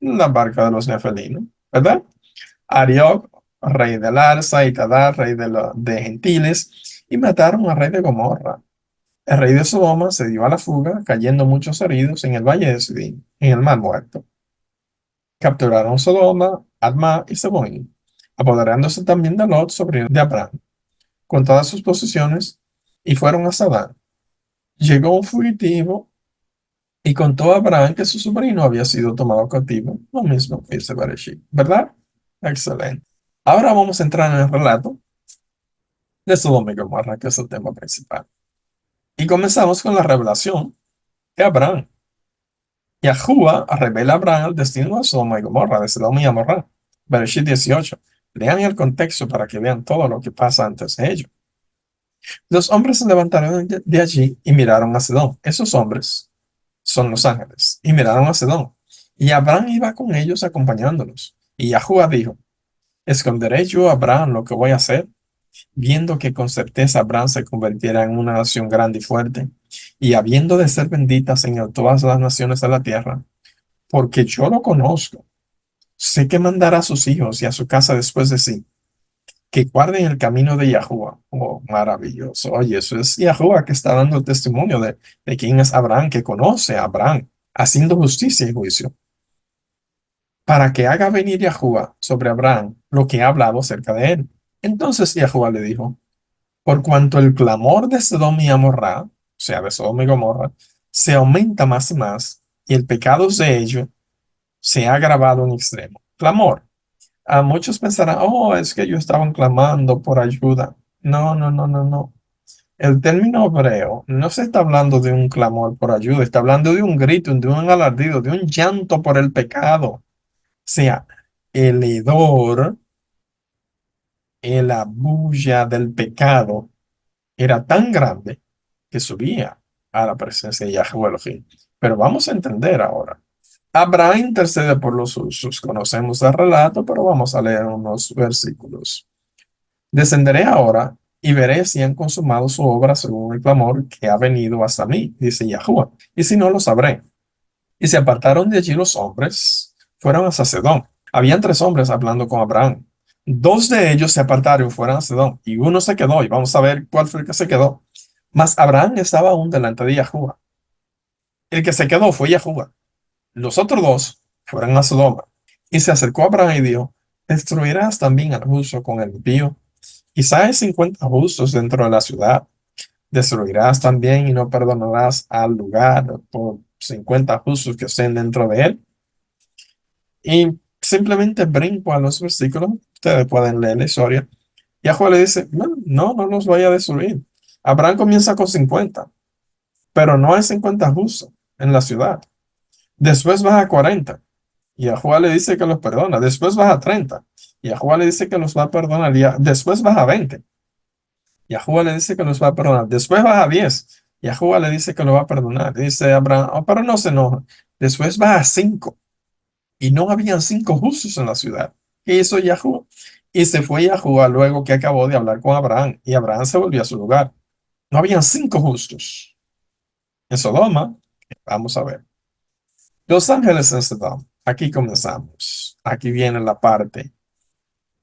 La barca de los nefelinos, ¿verdad? Arioc, rey de Larsa, y Tadar, rey de Gentiles, y mataron al rey de Gomorra. El rey de Sodoma se dio a la fuga, cayendo muchos heridos en el valle de Sidín, en el mar muerto. Capturaron Sodoma, Adma y Seboín, apoderándose también de Lot, sobrino de Abraham, con todas sus posesiones, y fueron a Sadán. Llegó un fugitivo y contó a Abraham que su sobrino había sido tomado cautivo, lo mismo que dice Bereshit, ¿verdad? Excelente. Ahora vamos a entrar en el relato de Sodoma y Gomorra, que es el tema principal. Y comenzamos con la revelación de Abraham. Yahuwah revela a Abraham el destino de Sodoma y Gomorra, de Sodoma y Gomorra. Bereshit 18. Lean el contexto para que vean todo lo que pasa antes de ello. Los hombres se levantaron de allí y miraron a Sedón. Esos hombres son los ángeles. Y miraron a Sedón. Y Abraham iba con ellos acompañándolos. Y Yahuwah dijo, ¿esconderé yo a Abraham lo que voy a hacer? Viendo que con certeza Abraham se convertirá en una nación grande y fuerte, y habiendo de ser benditas en él todas las naciones de la tierra, porque yo lo conozco, sé que mandará a sus hijos y a su casa después de sí, que guarden el camino de Yahuwah. Oh, maravilloso. Oye, eso es Yahuwah que está dando el testimonio de quién es Abraham, que conoce a Abraham, haciendo justicia y juicio, para que haga venir Yahuwah sobre Abraham lo que ha hablado acerca de él. Entonces Yahuwah le dijo, por cuanto el clamor de Sodoma y Gomorra, o sea, de Sodoma y Gomorra, se aumenta más y más, y el pecado de ellos se ha agravado en extremo. Clamor. A muchos pensarán, oh, es que ellos estaban clamando por ayuda. No, no, no, no, no. El término hebreo no se está hablando de un clamor por ayuda, está hablando de un grito, de un alardido, de un llanto por el pecado. O sea, el hedor, la bulla del pecado era tan grande que subía a la presencia de Yahweh Elohim. Pero vamos a entender ahora. Abraham intercede por los usos. Conocemos el relato, pero vamos a leer unos versículos. Descenderé ahora y veré si han consumado su obra según el clamor que ha venido hasta mí, dice Yahuwah, y si no lo sabré. Y se apartaron de allí los hombres, fueron a Sedón. Habían tres hombres hablando con Abraham. Dos de ellos se apartaron y fueron a Sedón, y uno se quedó, y vamos a ver cuál fue el que se quedó. Mas Abraham estaba aún delante de Yahuwah. El que se quedó fue Yahuwah. Los otros dos fueron a Sodoma. Y se acercó a Abraham y dijo, ¿destruirás también al justo con el impío? Quizá hay 50 justos dentro de la ciudad. ¿Destruirás también y no perdonarás al lugar por 50 justos que estén dentro de él? Y simplemente brinco a los versículos. Ustedes pueden leer la historia. Yahweh le dice, no, no, no los vaya a destruir. Abraham comienza con 50, pero no hay 50 justos en la ciudad. Después baja a 40. Y Yahweh le dice que los perdona. Después baja a 30. Y Yahweh le dice que los va a perdonar. Después baja a 20. Yahweh le dice que los va a perdonar. Después baja a 10. Yahweh le dice que lo va a perdonar. Dice Abraham, oh, pero no se enoja. Después baja a 5. Y no habían 5 justos en la ciudad. ¿Qué hizo Yahweh? Y se fue Yahweh luego que acabó de hablar con Abraham. Y Abraham se volvió a su lugar. No habían 5 justos. En Sodoma, vamos a ver. Los ángeles en Sodoma. Aquí comenzamos. Aquí viene la parte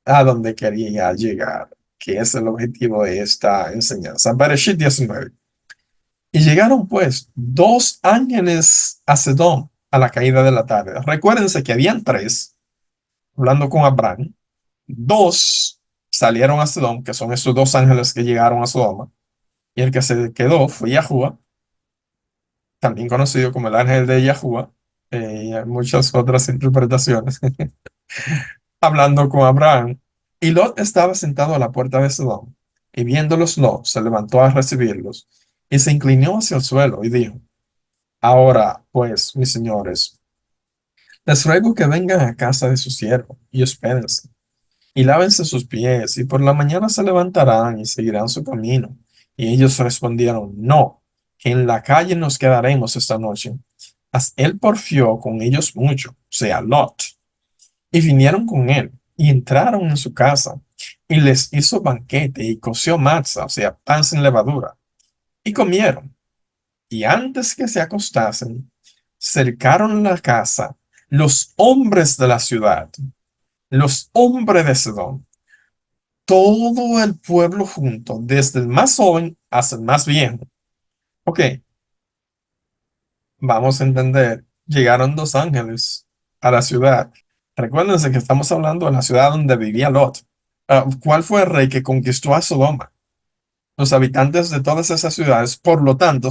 a donde quería llegar, que es el objetivo de esta enseñanza. Bereshit 19. Y llegaron pues dos ángeles a Sedón a la caída de la tarde. Recuérdense que habían tres hablando con Abraham. Dos salieron a Sedón, que son esos dos ángeles que llegaron a Sodoma. Y el que se quedó fue Yahuwah, también conocido como el ángel de Yahuwah. Y hay muchas otras interpretaciones. Hablando con Abraham. Y Lot estaba sentado a la puerta de Sodoma. Y viéndolos, Lot se levantó a recibirlos y se inclinó hacia el suelo y dijo, ahora, pues, mis señores, les ruego que vengan a casa de su siervo y hospédense, y lávense sus pies, y por la mañana se levantarán y seguirán su camino. Y ellos respondieron, no, que en la calle nos quedaremos esta noche. Mas él porfió con ellos mucho, o sea, Lot, y vinieron con él, y entraron en su casa, y les hizo banquete y coció matzah, o sea, pan sin levadura, y comieron. Y antes que se acostasen, cercaron la casa los hombres de la ciudad, los hombres de Sedón, todo el pueblo junto, desde el más joven hasta el más viejo. Ok, vamos a entender, llegaron dos ángeles a la ciudad. Recuérdense que estamos hablando de la ciudad donde vivía Lot. ¿Cuál fue el rey que conquistó a Sodoma? Los habitantes de todas esas ciudades, por lo tanto,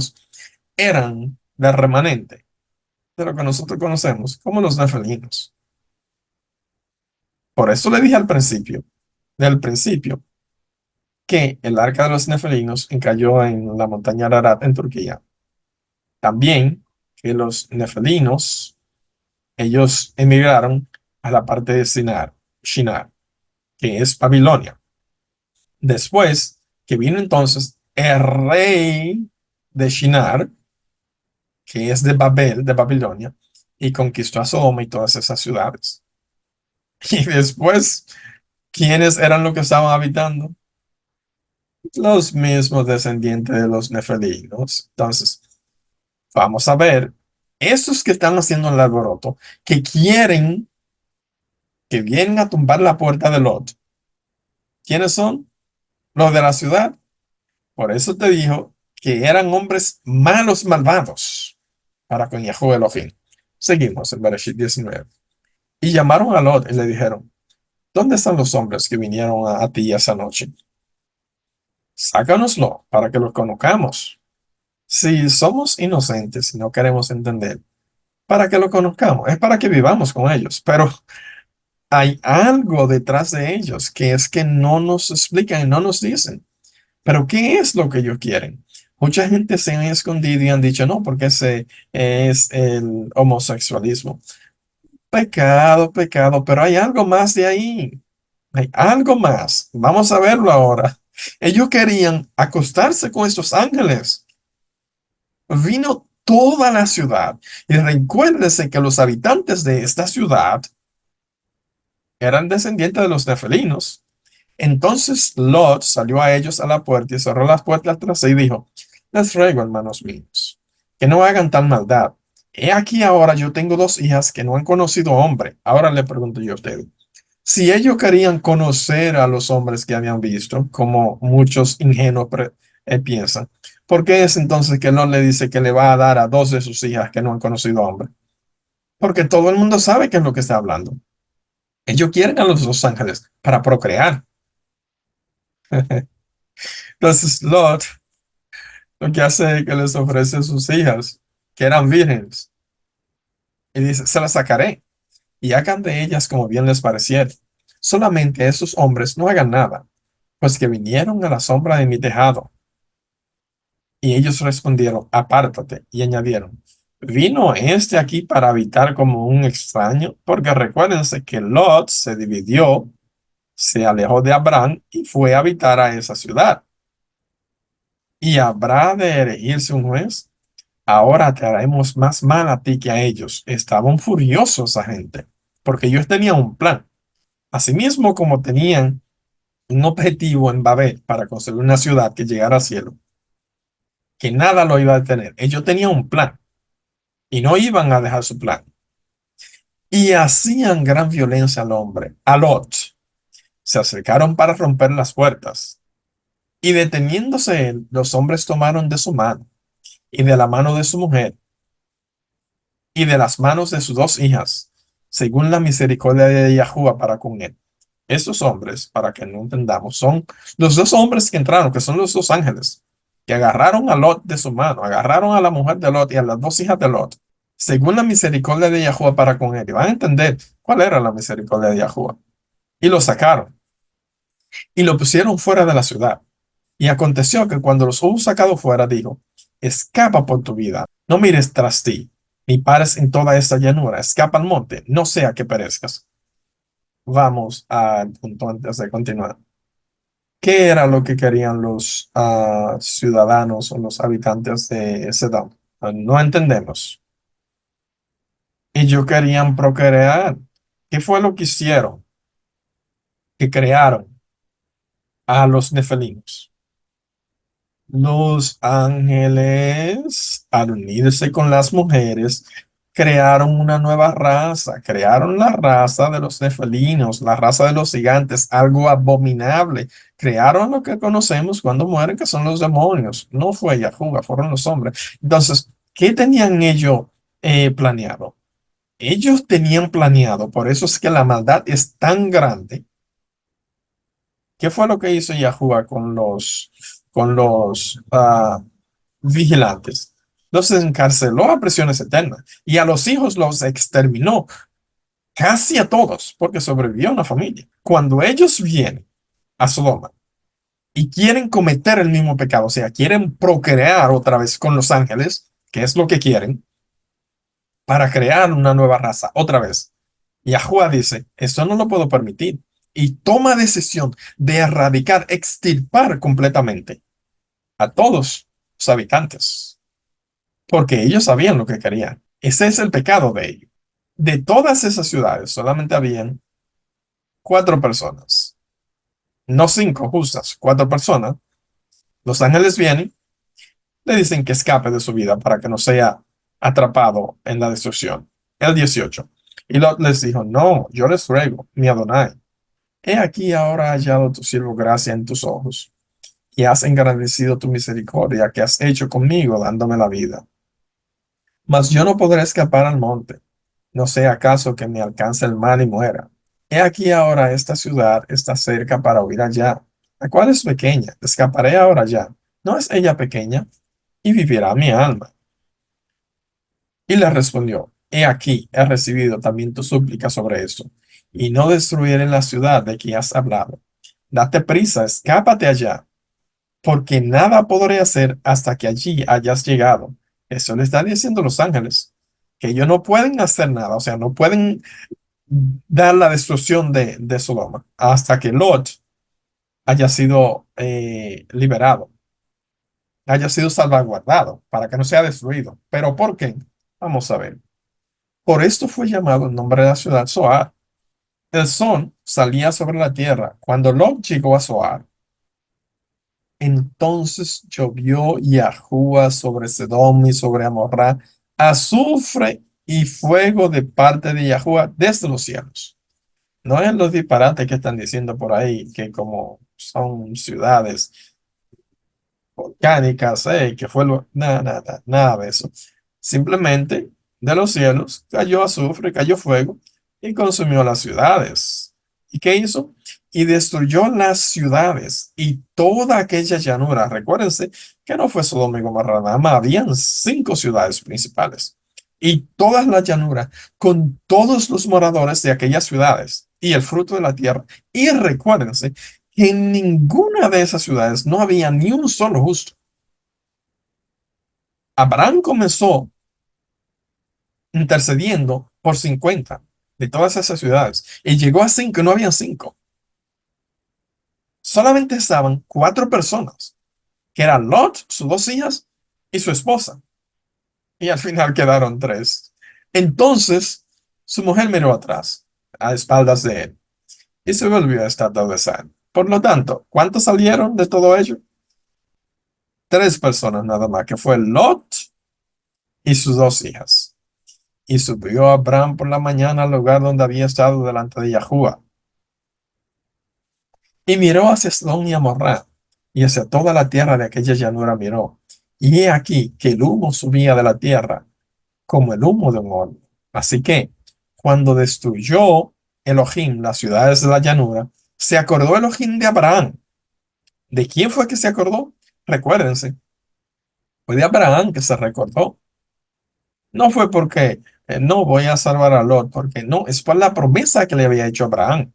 eran del remanente de lo que nosotros conocemos como los nefelinos. Por eso le dije al principio, del principio, que el arca de los nefelinos cayó en la montaña Ararat en Turquía. También que los nefelinos, ellos emigraron a la parte de Shinar, que es Babilonia. Después que vino entonces el rey de Shinar, que es de Babel, de Babilonia, y conquistó a Sodoma y todas esas ciudades. Y después, ¿quiénes eran los que estaban habitando? Los mismos descendientes de los nefelinos. Entonces, vamos a ver, esos que están haciendo el alboroto, que quieren, que vienen a tumbar la puerta de Lot, ¿quiénes son? Los de la ciudad. Por eso te dijo que eran hombres malos, malvados, para con Yahweh Elohim. Seguimos en Bereshit 19. Y llamaron a Lot y le dijeron, ¿dónde están los hombres que vinieron a ti esa noche? Sácanoslo para que los conozcamos. Si somos inocentes y no queremos entender, para que lo conozcamos, es para que vivamos con ellos, pero hay algo detrás de ellos que es que no nos explican y no nos dicen. Pero ¿qué es lo que ellos quieren? Mucha gente se ha escondido y han dicho, no, porque ese es el homosexualismo. Pecado, pecado, pero hay algo más de ahí. Hay algo más. Vamos a verlo ahora. Ellos querían acostarse con estos ángeles. Vino toda la ciudad. Y recuérdese que los habitantes de esta ciudad eran descendientes de los nefelinos. Entonces Lot salió a ellos a la puerta y cerró las puertas tras sí y dijo, les ruego, hermanos míos, que no hagan tal maldad. He aquí ahora yo tengo dos hijas que no han conocido hombre. Ahora le pregunto yo a ustedes, si ellos querían conocer a los hombres que habían visto, como muchos ingenuos piensan, ¿por qué es entonces que Lot le dice que le va a dar a dos de sus hijas que no han conocido hombre? Porque todo el mundo sabe qué es lo que está hablando. Ellos quieren a los dos ángeles para procrear. Entonces Lot lo que hace es que les ofrece a sus hijas, que eran vírgenes, y dice, se las sacaré, y hagan de ellas como bien les pareciere. Solamente esos hombres no hagan nada, pues que vinieron a la sombra de mi tejado. Y ellos respondieron, apártate, y añadieron, ¿vino este aquí para habitar como un extraño? Porque recuérdense que Lot se dividió, se alejó de Abraham y fue a habitar a esa ciudad. ¿Y habrá de erigirse un juez? Ahora te haremos más mal a ti que a ellos. Estaban furiosos esa gente, porque ellos tenían un plan. Asimismo, como tenían un objetivo en Babel para construir una ciudad que llegara al cielo, que nada lo iba a detener. Ellos tenían un plan y no iban a dejar su plan. Y hacían gran violencia al hombre, a Lot. Se acercaron para romper las puertas. Y deteniéndose él, los hombres tomaron de su mano y de la mano de su mujer y de las manos de sus dos hijas, según la misericordia de Yahuwah para con él. Estos hombres, para que no entendamos, son los dos hombres que entraron, que son los dos ángeles, que agarraron a Lot de su mano, agarraron a la mujer de Lot y a las dos hijas de Lot, según la misericordia de Yahuwah para con él. Y van a entender cuál era la misericordia de Yahuwah. Y lo sacaron y lo pusieron fuera de la ciudad. Y aconteció que cuando los hubo sacado fuera, dijo, escapa por tu vida, no mires tras ti, ni pares en toda esta llanura, escapa al monte, no sea que perezcas. Vamos al punto antes de continuar. ¿Qué era lo que querían los ciudadanos o los habitantes de Sedón? No entendemos. Ellos querían procrear. ¿Qué fue lo que hicieron? Que crearon. a los nefelinos. Los ángeles, al unirse con las mujeres, crearon una nueva raza, crearon la raza de los nefelinos, la raza de los gigantes, algo abominable. Crearon lo que conocemos cuando mueren, que son los demonios. No fue Yahuwah, fueron los hombres. Entonces, ¿qué tenían ellos planeado? Ellos tenían planeado, por eso es que la maldad es tan grande. ¿Qué fue lo que hizo Yahuwah con los vigilantes? Los encarceló a prisiones eternas y a los hijos los exterminó, casi a todos, porque sobrevivió una familia. Cuando ellos vienen a Sodoma y quieren cometer el mismo pecado, o sea, quieren procrear otra vez con los ángeles, que es lo que quieren, para crear una nueva raza, otra vez. Yahuwah dice, esto no lo puedo permitir. Y toma decisión de erradicar, extirpar completamente a todos los habitantes, porque ellos sabían lo que querían. Ese es el pecado de ellos. De todas esas ciudades, solamente habían cuatro personas, no cinco justas, cuatro personas. Los ángeles vienen, le dicen que escape de su vida para que no sea atrapado en la destrucción. El 18. Y Lot les dijo, no, yo les ruego, mi Adonai, he aquí ahora hallado tu siervo gracia en tus ojos, y has engrandecido tu misericordia que has hecho conmigo dándome la vida. Mas yo no podré escapar al monte, no sea acaso que me alcance el mal y muera. He aquí ahora esta ciudad está cerca para huir allá, la cual es pequeña, escaparé ahora ya. ¿No es ella pequeña? Y vivirá mi alma. Y le respondió, he aquí, he recibido también tu súplica sobre eso, y no destruiré la ciudad de que has hablado. Date prisa, escápate allá, porque nada podré hacer hasta que allí hayas llegado. Eso le están diciendo los ángeles, que ellos no pueden hacer nada, o sea, no pueden dar la destrucción de Sodoma hasta que Lot haya sido liberado, haya sido salvaguardado, para que no sea destruido. ¿Pero por qué? Vamos a ver. Por esto fue llamado el nombre de la ciudad Zoar. El sol salía sobre la tierra. Cuando Lot llegó a Zoar, entonces llovió Yahuwah sobre Sedom y sobre Amorrá, azufre y fuego de parte de Yahuwah desde los cielos. No es los disparates que están diciendo por ahí, que como son ciudades volcánicas, que fue nada, nada, nada de eso. Simplemente de los cielos cayó azufre, cayó fuego y consumió las ciudades. ¿Y qué hizo? Y destruyó las ciudades y toda aquella llanura. Recuérdense que no fue Sodoma y Gomorra nada más, habían cinco ciudades principales. Y todas las llanuras con todos los moradores de aquellas ciudades y el fruto de la tierra. Y recuérdense que en ninguna de esas ciudades no había ni un solo justo. Abraham comenzó intercediendo por 50 de todas esas ciudades y llegó a 5 y no habían 5. Solamente estaban cuatro personas, que eran Lot, sus dos hijas y su esposa. Y al final quedaron tres. Entonces, su mujer miró atrás, a espaldas de él, y se volvió a estar de sal. Por lo tanto, ¿cuántos salieron de todo ello? Tres personas nada más, que fue Lot y sus dos hijas. Y subió Abraham por la mañana al lugar donde había estado delante de Yahuwah. Y miró hacia Sodom y Amorrá, y hacia toda la tierra de aquella llanura miró. Y he aquí que el humo subía de la tierra como el humo de un horno. Así que, cuando destruyó Elohim las ciudades de la llanura, se acordó Elohim de Abraham. ¿De quién fue que se acordó? Recuérdense, fue de Abraham que se recordó. No fue porque no voy a salvar a Lot, porque no, es por la promesa que le había hecho Abraham.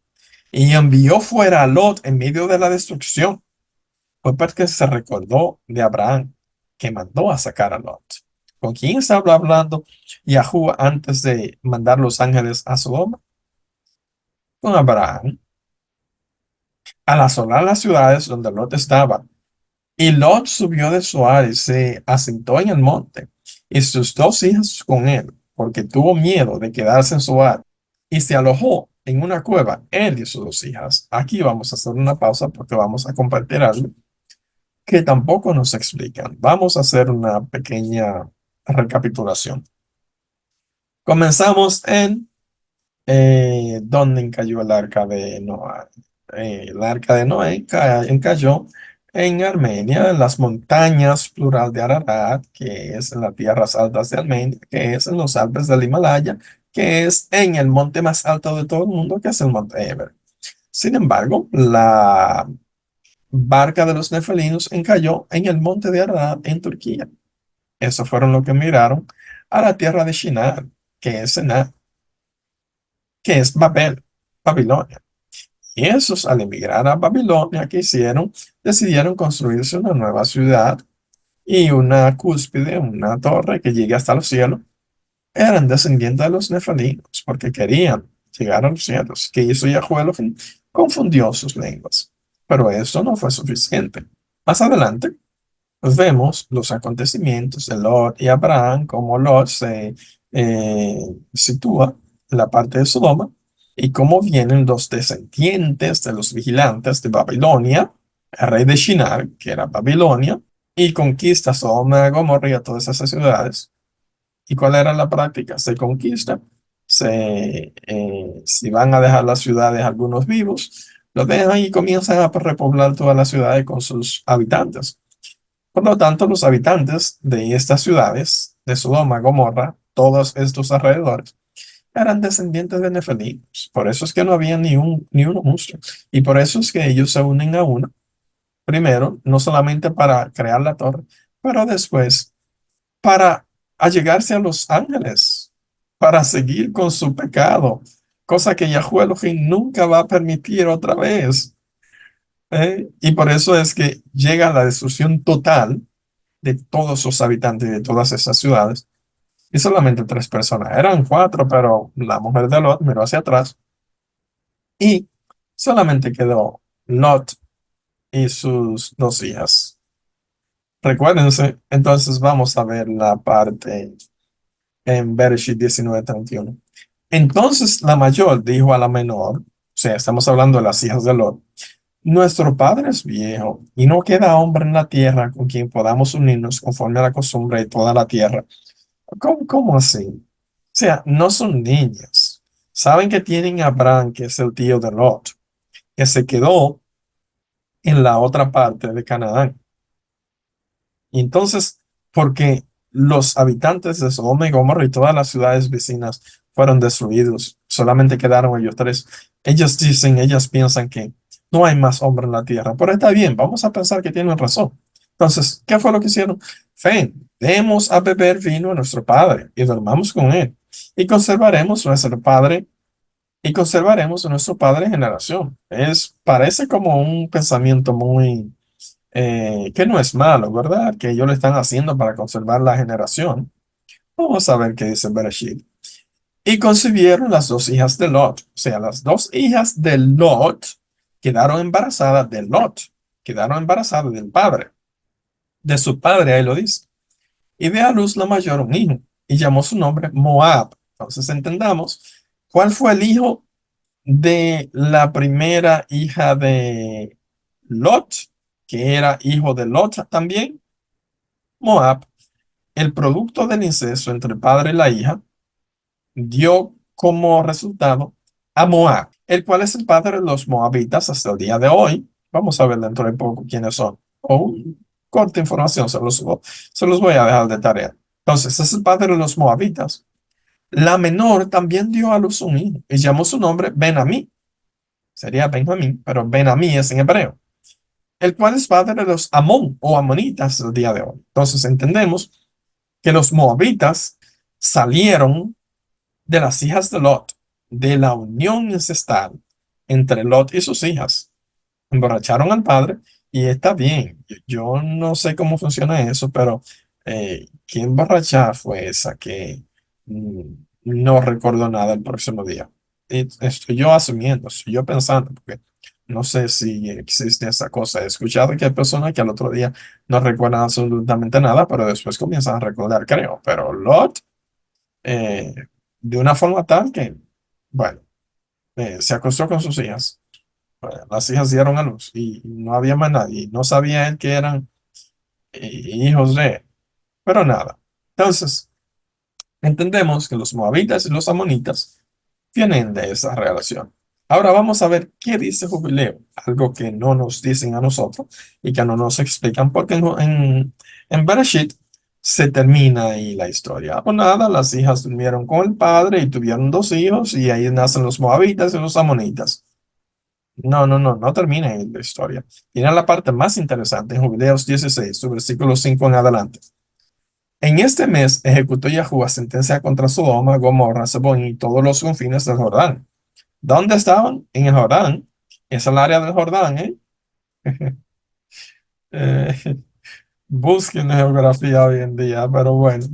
Y envió fuera a Lot en medio de la destrucción. Fue porque se recordó de Abraham que mandó a sacar a Lot. ¿Con quién estaba hablando Yahuwah antes de mandar los ángeles a Sodoma? Con Abraham. Al asolar las ciudades donde Lot estaba, y Lot subió de Zoar y se asentó en el monte, y sus dos hijas con él, porque tuvo miedo de quedarse en Zoar, y se alojó en una cueva, él y sus dos hijas. Aquí vamos a hacer una pausa porque vamos a compartir algo que tampoco nos explican. Vamos a hacer una pequeña recapitulación. Comenzamos en donde cayó el arca de Noé. El arca de Noé cayó en Armenia, en las montañas plural de Ararat, que es en las tierras altas de Armenia, que es en los Alpes del Himalaya, que es en el monte más alto de todo el mundo, que es el monte Everest. Sin embargo, la barca de los nefelinos encalló en el monte de Ararat, en Turquía. Eso fueron los que emigraron a la tierra de Shinar, que es Sená, que es Babel, Babilonia. Y esos, al emigrar a Babilonia, ¿qué hicieron? Decidieron construirse una nueva ciudad y una cúspide, una torre que llegue hasta los cielos. Eran descendientes de los nefalinos porque querían llegar a los cielos. ¿Qué hizo Yahweh Elohim? Confundió sus lenguas. Pero eso no fue suficiente. Más adelante, vemos los acontecimientos de Lot y Abraham, cómo Lot se eh, sitúa en la parte de Sodoma y cómo vienen los descendientes de los vigilantes de Babilonia, el rey de Shinar, que era Babilonia, y conquista Sodoma, Gomorra y a todas esas ciudades. ¿Y cuál era la práctica? Se conquista, si van a dejar las ciudades algunos vivos, los dejan y comienzan a repoblar todas las ciudades con sus habitantes. Por lo tanto, los habitantes de estas ciudades, de Sodoma, Gomorra, todos estos alrededores, eran descendientes de nefelinos. Por eso es que no había ni un monstruo. Y por eso es que ellos se unen a uno, primero, no solamente para crear la torre, pero después para allegarse a los ángeles, para seguir con su pecado, cosa que Yahweh Elohim nunca va a permitir otra vez. Y por eso es que llega la destrucción total de todos los habitantes de todas esas ciudades. Y solamente tres personas. Eran cuatro, pero la mujer de Lot miró hacia atrás y solamente quedó Lot y sus dos hijas. Recuérdense, entonces vamos a ver la parte en Bereshit 19:31. Entonces la mayor dijo a la menor, o sea, estamos hablando de las hijas de Lot, nuestro padre es viejo y no queda hombre en la tierra con quien podamos unirnos conforme a la costumbre de toda la tierra. ¿Cómo así? O sea, no son niñas. Saben que tienen a Abraham, que es el tío de Lot, que se quedó en la otra parte de Canaán. Y entonces, porque los habitantes de Sodoma y Gomorra y todas las ciudades vecinas fueron destruidos, solamente quedaron ellos tres. Ellos dicen, ellas piensan que no hay más hombre en la tierra, pero está bien, vamos a pensar que tienen razón. Entonces, ¿qué fue lo que hicieron? Ven, demos a beber vino a nuestro padre y dormamos con él y conservaremos nuestro padre y conservaremos a nuestro padre en generación. Parece como un pensamiento muy que no es malo, ¿verdad? Que ellos lo están haciendo para conservar la generación. Vamos a ver qué dice Bereshit. Y concibieron las dos hijas de Lot, o sea, las dos hijas de Lot quedaron embarazadas de Lot, quedaron embarazadas del padre, de su padre, ahí lo dice. Y dio a luz la mayor un hijo, y llamó su nombre Moab. Entonces entendamos, ¿cuál fue el hijo de la primera hija de Lot, que era hijo de Lot también? Moab. El producto del incesto entre el padre y la hija dio como resultado a Moab, el cual es el padre de los moabitas hasta el día de hoy. Vamos a ver dentro de poco quiénes son. O corta información, se los voy a dejar de tarea. Entonces, es el padre de los moabitas. La menor también dio a luz un hijo y llamó su nombre Ben-Amí. Sería Benjamín, pero Ben-Amí es en hebreo, el cual es padre de los Amón o amonitas del día de hoy. Entonces, entendemos que los moabitas salieron de las hijas de Lot, de la unión ancestral entre Lot y sus hijas. Emborracharon al padre y está bien. Yo no sé cómo funciona eso, pero ¿qué emborrachada fue esa que mm, no recordó nada el próximo día? Y estoy yo asumiendo, estoy yo pensando, porque no sé si existe esa cosa. He escuchado que hay personas que al otro día no recuerdan absolutamente nada, pero después comienzan a recordar, creo. Pero Lot, eh, de una forma tal que, bueno. se acostó con sus hijas. Las hijas dieron a luz y no había más nadie. No sabía él que eran hijos de él. Pero nada. Entonces, entendemos que los moabitas y los amonitas tienen de esa relación. Ahora vamos a ver qué dice Jubileo, algo que no nos dicen a nosotros y que no nos explican, porque en Bereshit se termina ahí la historia. Pues nada, las hijas durmieron con el padre y tuvieron dos hijos y ahí nacen los moabitas y los amonitas. No, no, no, no termina ahí la historia. Tiene la parte más interesante en Jubileos 16, su versículo 5 en adelante. En este mes ejecutó Yahuwah sentencia contra Sodoma, Gomorra, Zebón y todos los confines del Jordán. ¿Dónde estaban? En el Jordán. Es el área del Jordán, ¿eh? Eh, busquen geografía hoy en día, pero bueno.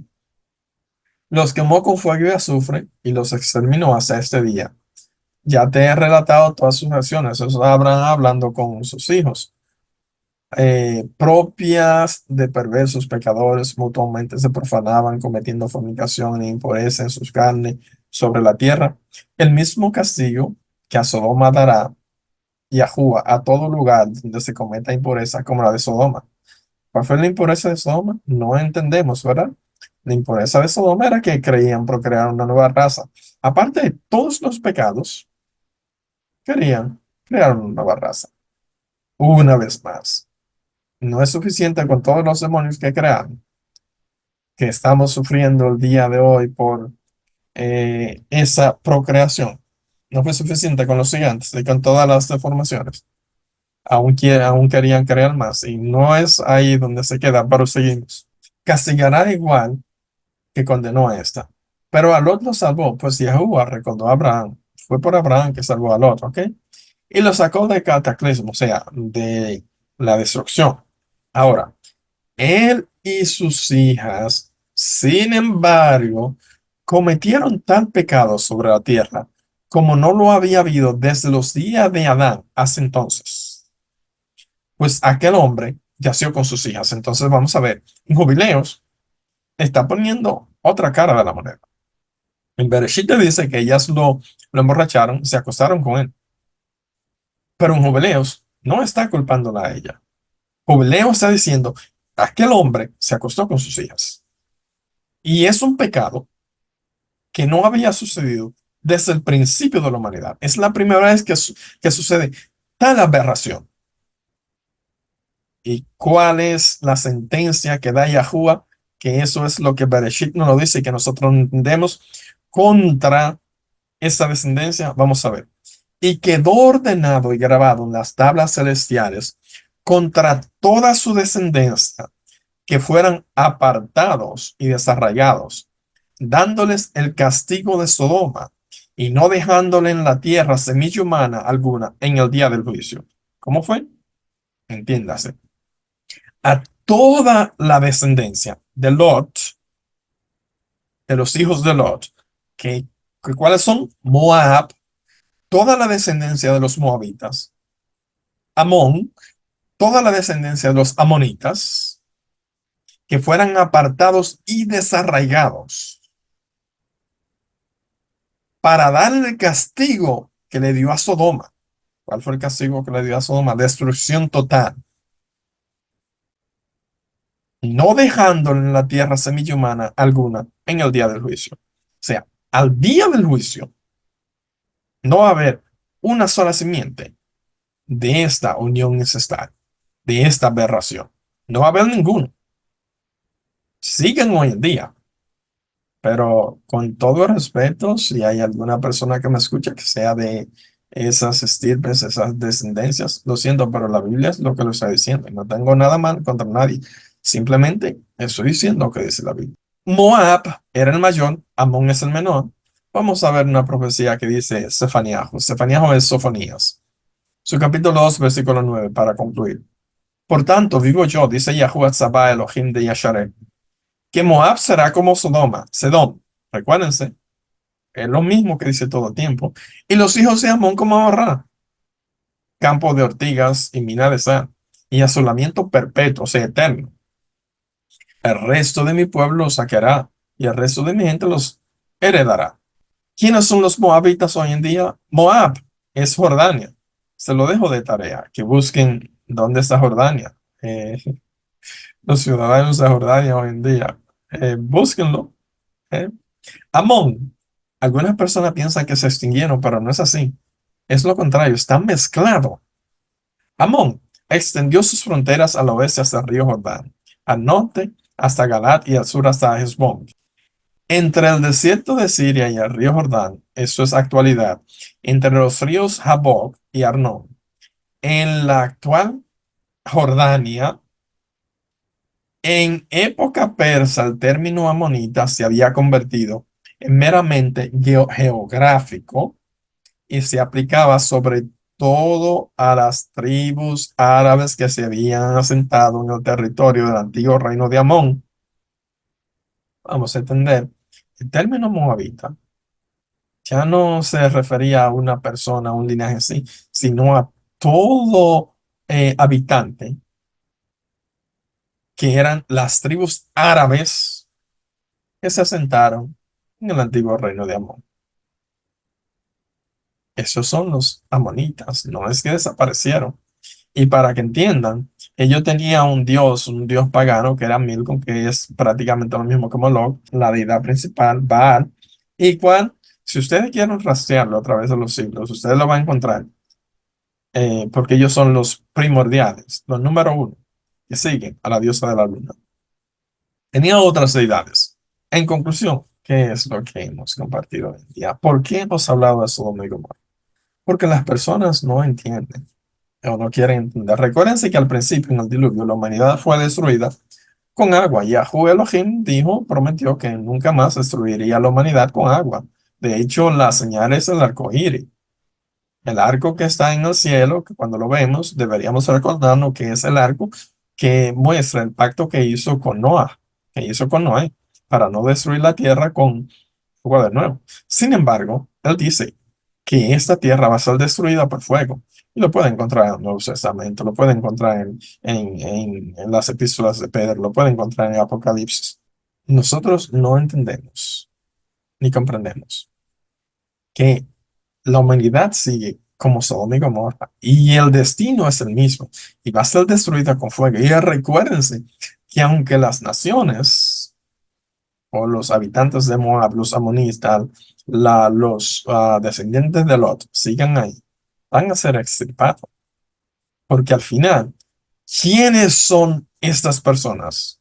Los quemó con fuego y azufre y los exterminó hasta este día. Ya te he relatado todas sus acciones. Eso es Abraham hablando con sus hijos. Propias de perversos pecadores, mutuamente se profanaban, cometiendo fornicación e impureza en sus carnes sobre la tierra. El mismo castigo que a Sodoma dará Yahuwah a todo lugar donde se cometa impureza como la de Sodoma. ¿Cuál fue la impureza de Sodoma? No entendemos, ¿verdad? La impureza de Sodoma era que creían procrear una nueva raza. Aparte de todos los pecados, querían crear una nueva raza. Una vez más, no es suficiente con todos los demonios que crearon, que estamos sufriendo el día de hoy por esa procreación. No fue suficiente con los gigantes y con todas las deformaciones. Aún querían crear más y no es ahí donde se queda, pero seguimos. Castigará igual que condenó a esta. Pero a Lot lo salvó, pues Yahuwah recordó a Abraham. Fue por Abraham que salvó a Lot, ¿ok? Y lo sacó del cataclismo, o sea, de la destrucción. Ahora, él y sus hijas, sin embargo, cometieron tal pecado sobre la tierra como no lo había habido desde los días de Adán hasta entonces. Pues aquel hombre yació con sus hijas. Entonces vamos a ver, en Jubileos está poniendo otra cara de la moneda. En Bereshit te dice que ellas lo emborracharon, se acostaron con él. Pero en Jubileos no está culpándola a ella. Jubileos está diciendo, aquel hombre se acostó con sus hijas. Y es un pecado que no había sucedido desde el principio de la humanidad. Es la primera vez que sucede tal aberración. ¿Y cuál es la sentencia que da Yahuwah? Que eso es lo que Bereshit nos lo dice y que nosotros no entendemos contra esa descendencia. Vamos a ver. Y quedó ordenado y grabado en las tablas celestiales contra toda su descendencia que fueran apartados y desarraigados, dándoles el castigo de Sodoma y no dejándole en la tierra semilla humana alguna en el día del juicio. ¿Cómo fue? Entiéndase. A toda la descendencia de Lot, de los hijos de Lot, ¿cuáles son? Moab, toda la descendencia de los moabitas, Amón, toda la descendencia de los amonitas, que fueran apartados y desarraigados para darle el castigo que le dio a Sodoma. ¿Cuál fue el castigo que le dio a Sodoma? Destrucción total. No dejándole en la tierra semilla humana alguna en el día del juicio. O sea, al día del juicio no va a haber una sola simiente de esta unión ancestral, de esta aberración. No va a haber ninguno. Siguen hoy en día, pero con todo respeto, si hay alguna persona que me escucha que sea de esas estirpes, esas descendencias, lo siento, pero la Biblia es lo que lo está diciendo. No tengo nada mal contra nadie. Simplemente estoy diciendo lo que dice la Biblia. Moab era el mayor, Amón es el menor. Vamos a ver una profecía que dice Sefaniahu. Sefaniahu es Sofonías. Su capítulo 2, versículo 9, para concluir. Por tanto, digo yo, dice Yahuwah Tzabá Elohim de Yasharé, que Moab será como Sodoma, Sedom. Recuérdense, es lo mismo que dice todo el tiempo. Y los hijos de Amón como Abarrá, campo de ortigas y mina de sal, y asolamiento perpetuo, o sea, eterno. El resto de mi pueblo los saqueará, y el resto de mi gente los heredará. ¿Quiénes son los moabitas hoy en día? Moab es Jordania. Se lo dejo de tarea, que busquen dónde está Jordania. Los ciudadanos de Jordania hoy en día, búsquenlo. eh. Amón. Algunas personas piensan que se extinguieron, pero no es así. Es lo contrario, están mezclados. Amón extendió sus fronteras al oeste hasta el río Jordán, al norte hasta Galat y al sur hasta Hezbón. Entre el desierto de Siria y el río Jordán, eso es actualidad, entre los ríos Jaboc y Arnón, en la actual Jordania, en época persa, el término amonita se había convertido en meramente geográfico y se aplicaba sobre todo a las tribus árabes que se habían asentado en el territorio del antiguo reino de Amón. Vamos a entender, el término moabita ya no se refería a una persona, a un linaje así, sino a todo habitante que eran las tribus árabes que se asentaron en el antiguo reino de Amón. Esos son los amonitas, no es que desaparecieron. Y para que entiendan, ellos tenían un dios pagano que era Milcom, que es prácticamente lo mismo que Moloch, la deidad principal, Baal, y cual, si ustedes quieren rastrearlo a través de los siglos, ustedes lo van a encontrar, porque ellos son los primordiales, los número uno, que siguen a la diosa de la luna. Tenía otras deidades. En conclusión, ¿qué es lo que hemos compartido hoy en día? ¿Por qué hemos hablado de Sodoma y Gomorra? Porque las personas no entienden o no quieren entender. Recuérdense que al principio, en el diluvio, la humanidad fue destruida con agua. Yahweh Elohim dijo, prometió que nunca más destruiría a la humanidad con agua. De hecho, la señal es el arco iris. El arco que está en el cielo, que cuando lo vemos, deberíamos recordarnos que es el arco que muestra el pacto que hizo con Noah, que hizo con Noé, para no destruir la tierra con agua de nuevo. Sin embargo, él dice que esta tierra va a ser destruida por fuego. Y lo puede encontrar en el Nuevo Testamento, lo puede encontrar en las epístolas de Pedro, lo puede encontrar en el Apocalipsis. Nosotros no entendemos ni comprendemos que la humanidad sigue como Sodoma y Gomorra y el destino es el mismo y va a ser destruida con fuego. Y recuérdense que aunque las naciones o los habitantes de Moab, los amonitas, los descendientes de Lot sigan ahí, van a ser extirpados. Porque al final, ¿quiénes son estas personas?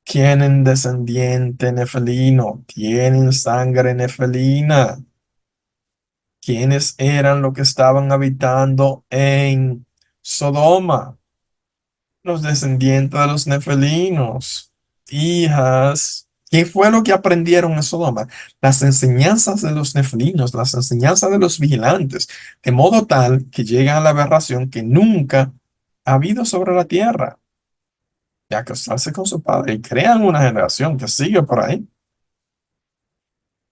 Tienen descendiente nefelino, tienen sangre nefelina. ¿Quiénes eran los que estaban habitando en Sodoma? Los descendientes de los nefelinos, hijas. ¿Qué fue lo que aprendieron en Sodoma? Las enseñanzas de los nefelinos, las enseñanzas de los vigilantes, de modo tal que llegan a la aberración que nunca ha habido sobre la tierra, y acostarse con su padre y crean una generación que sigue por ahí.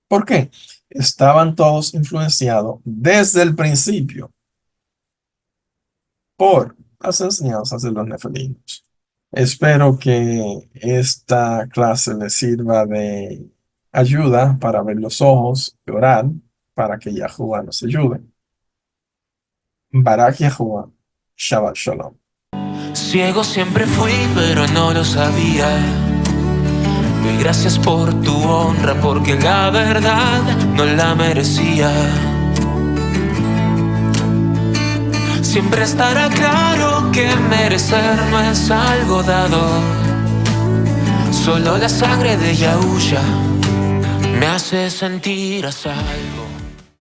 ¿Por qué? Estaban todos influenciados desde el principio por las enseñanzas de los nefelinos. Espero que esta clase les sirva de ayuda para ver los ojos y orar para que Yahuwah nos ayude. Barak Yahuwah, Shabbat Shalom. Ciego siempre fui, pero no lo sabía. Doy gracias por tu honra, porque la verdad no la merecía. Siempre estará claro que merecer no es algo dado. Solo la sangre de Yahusha me hace sentir a salvo.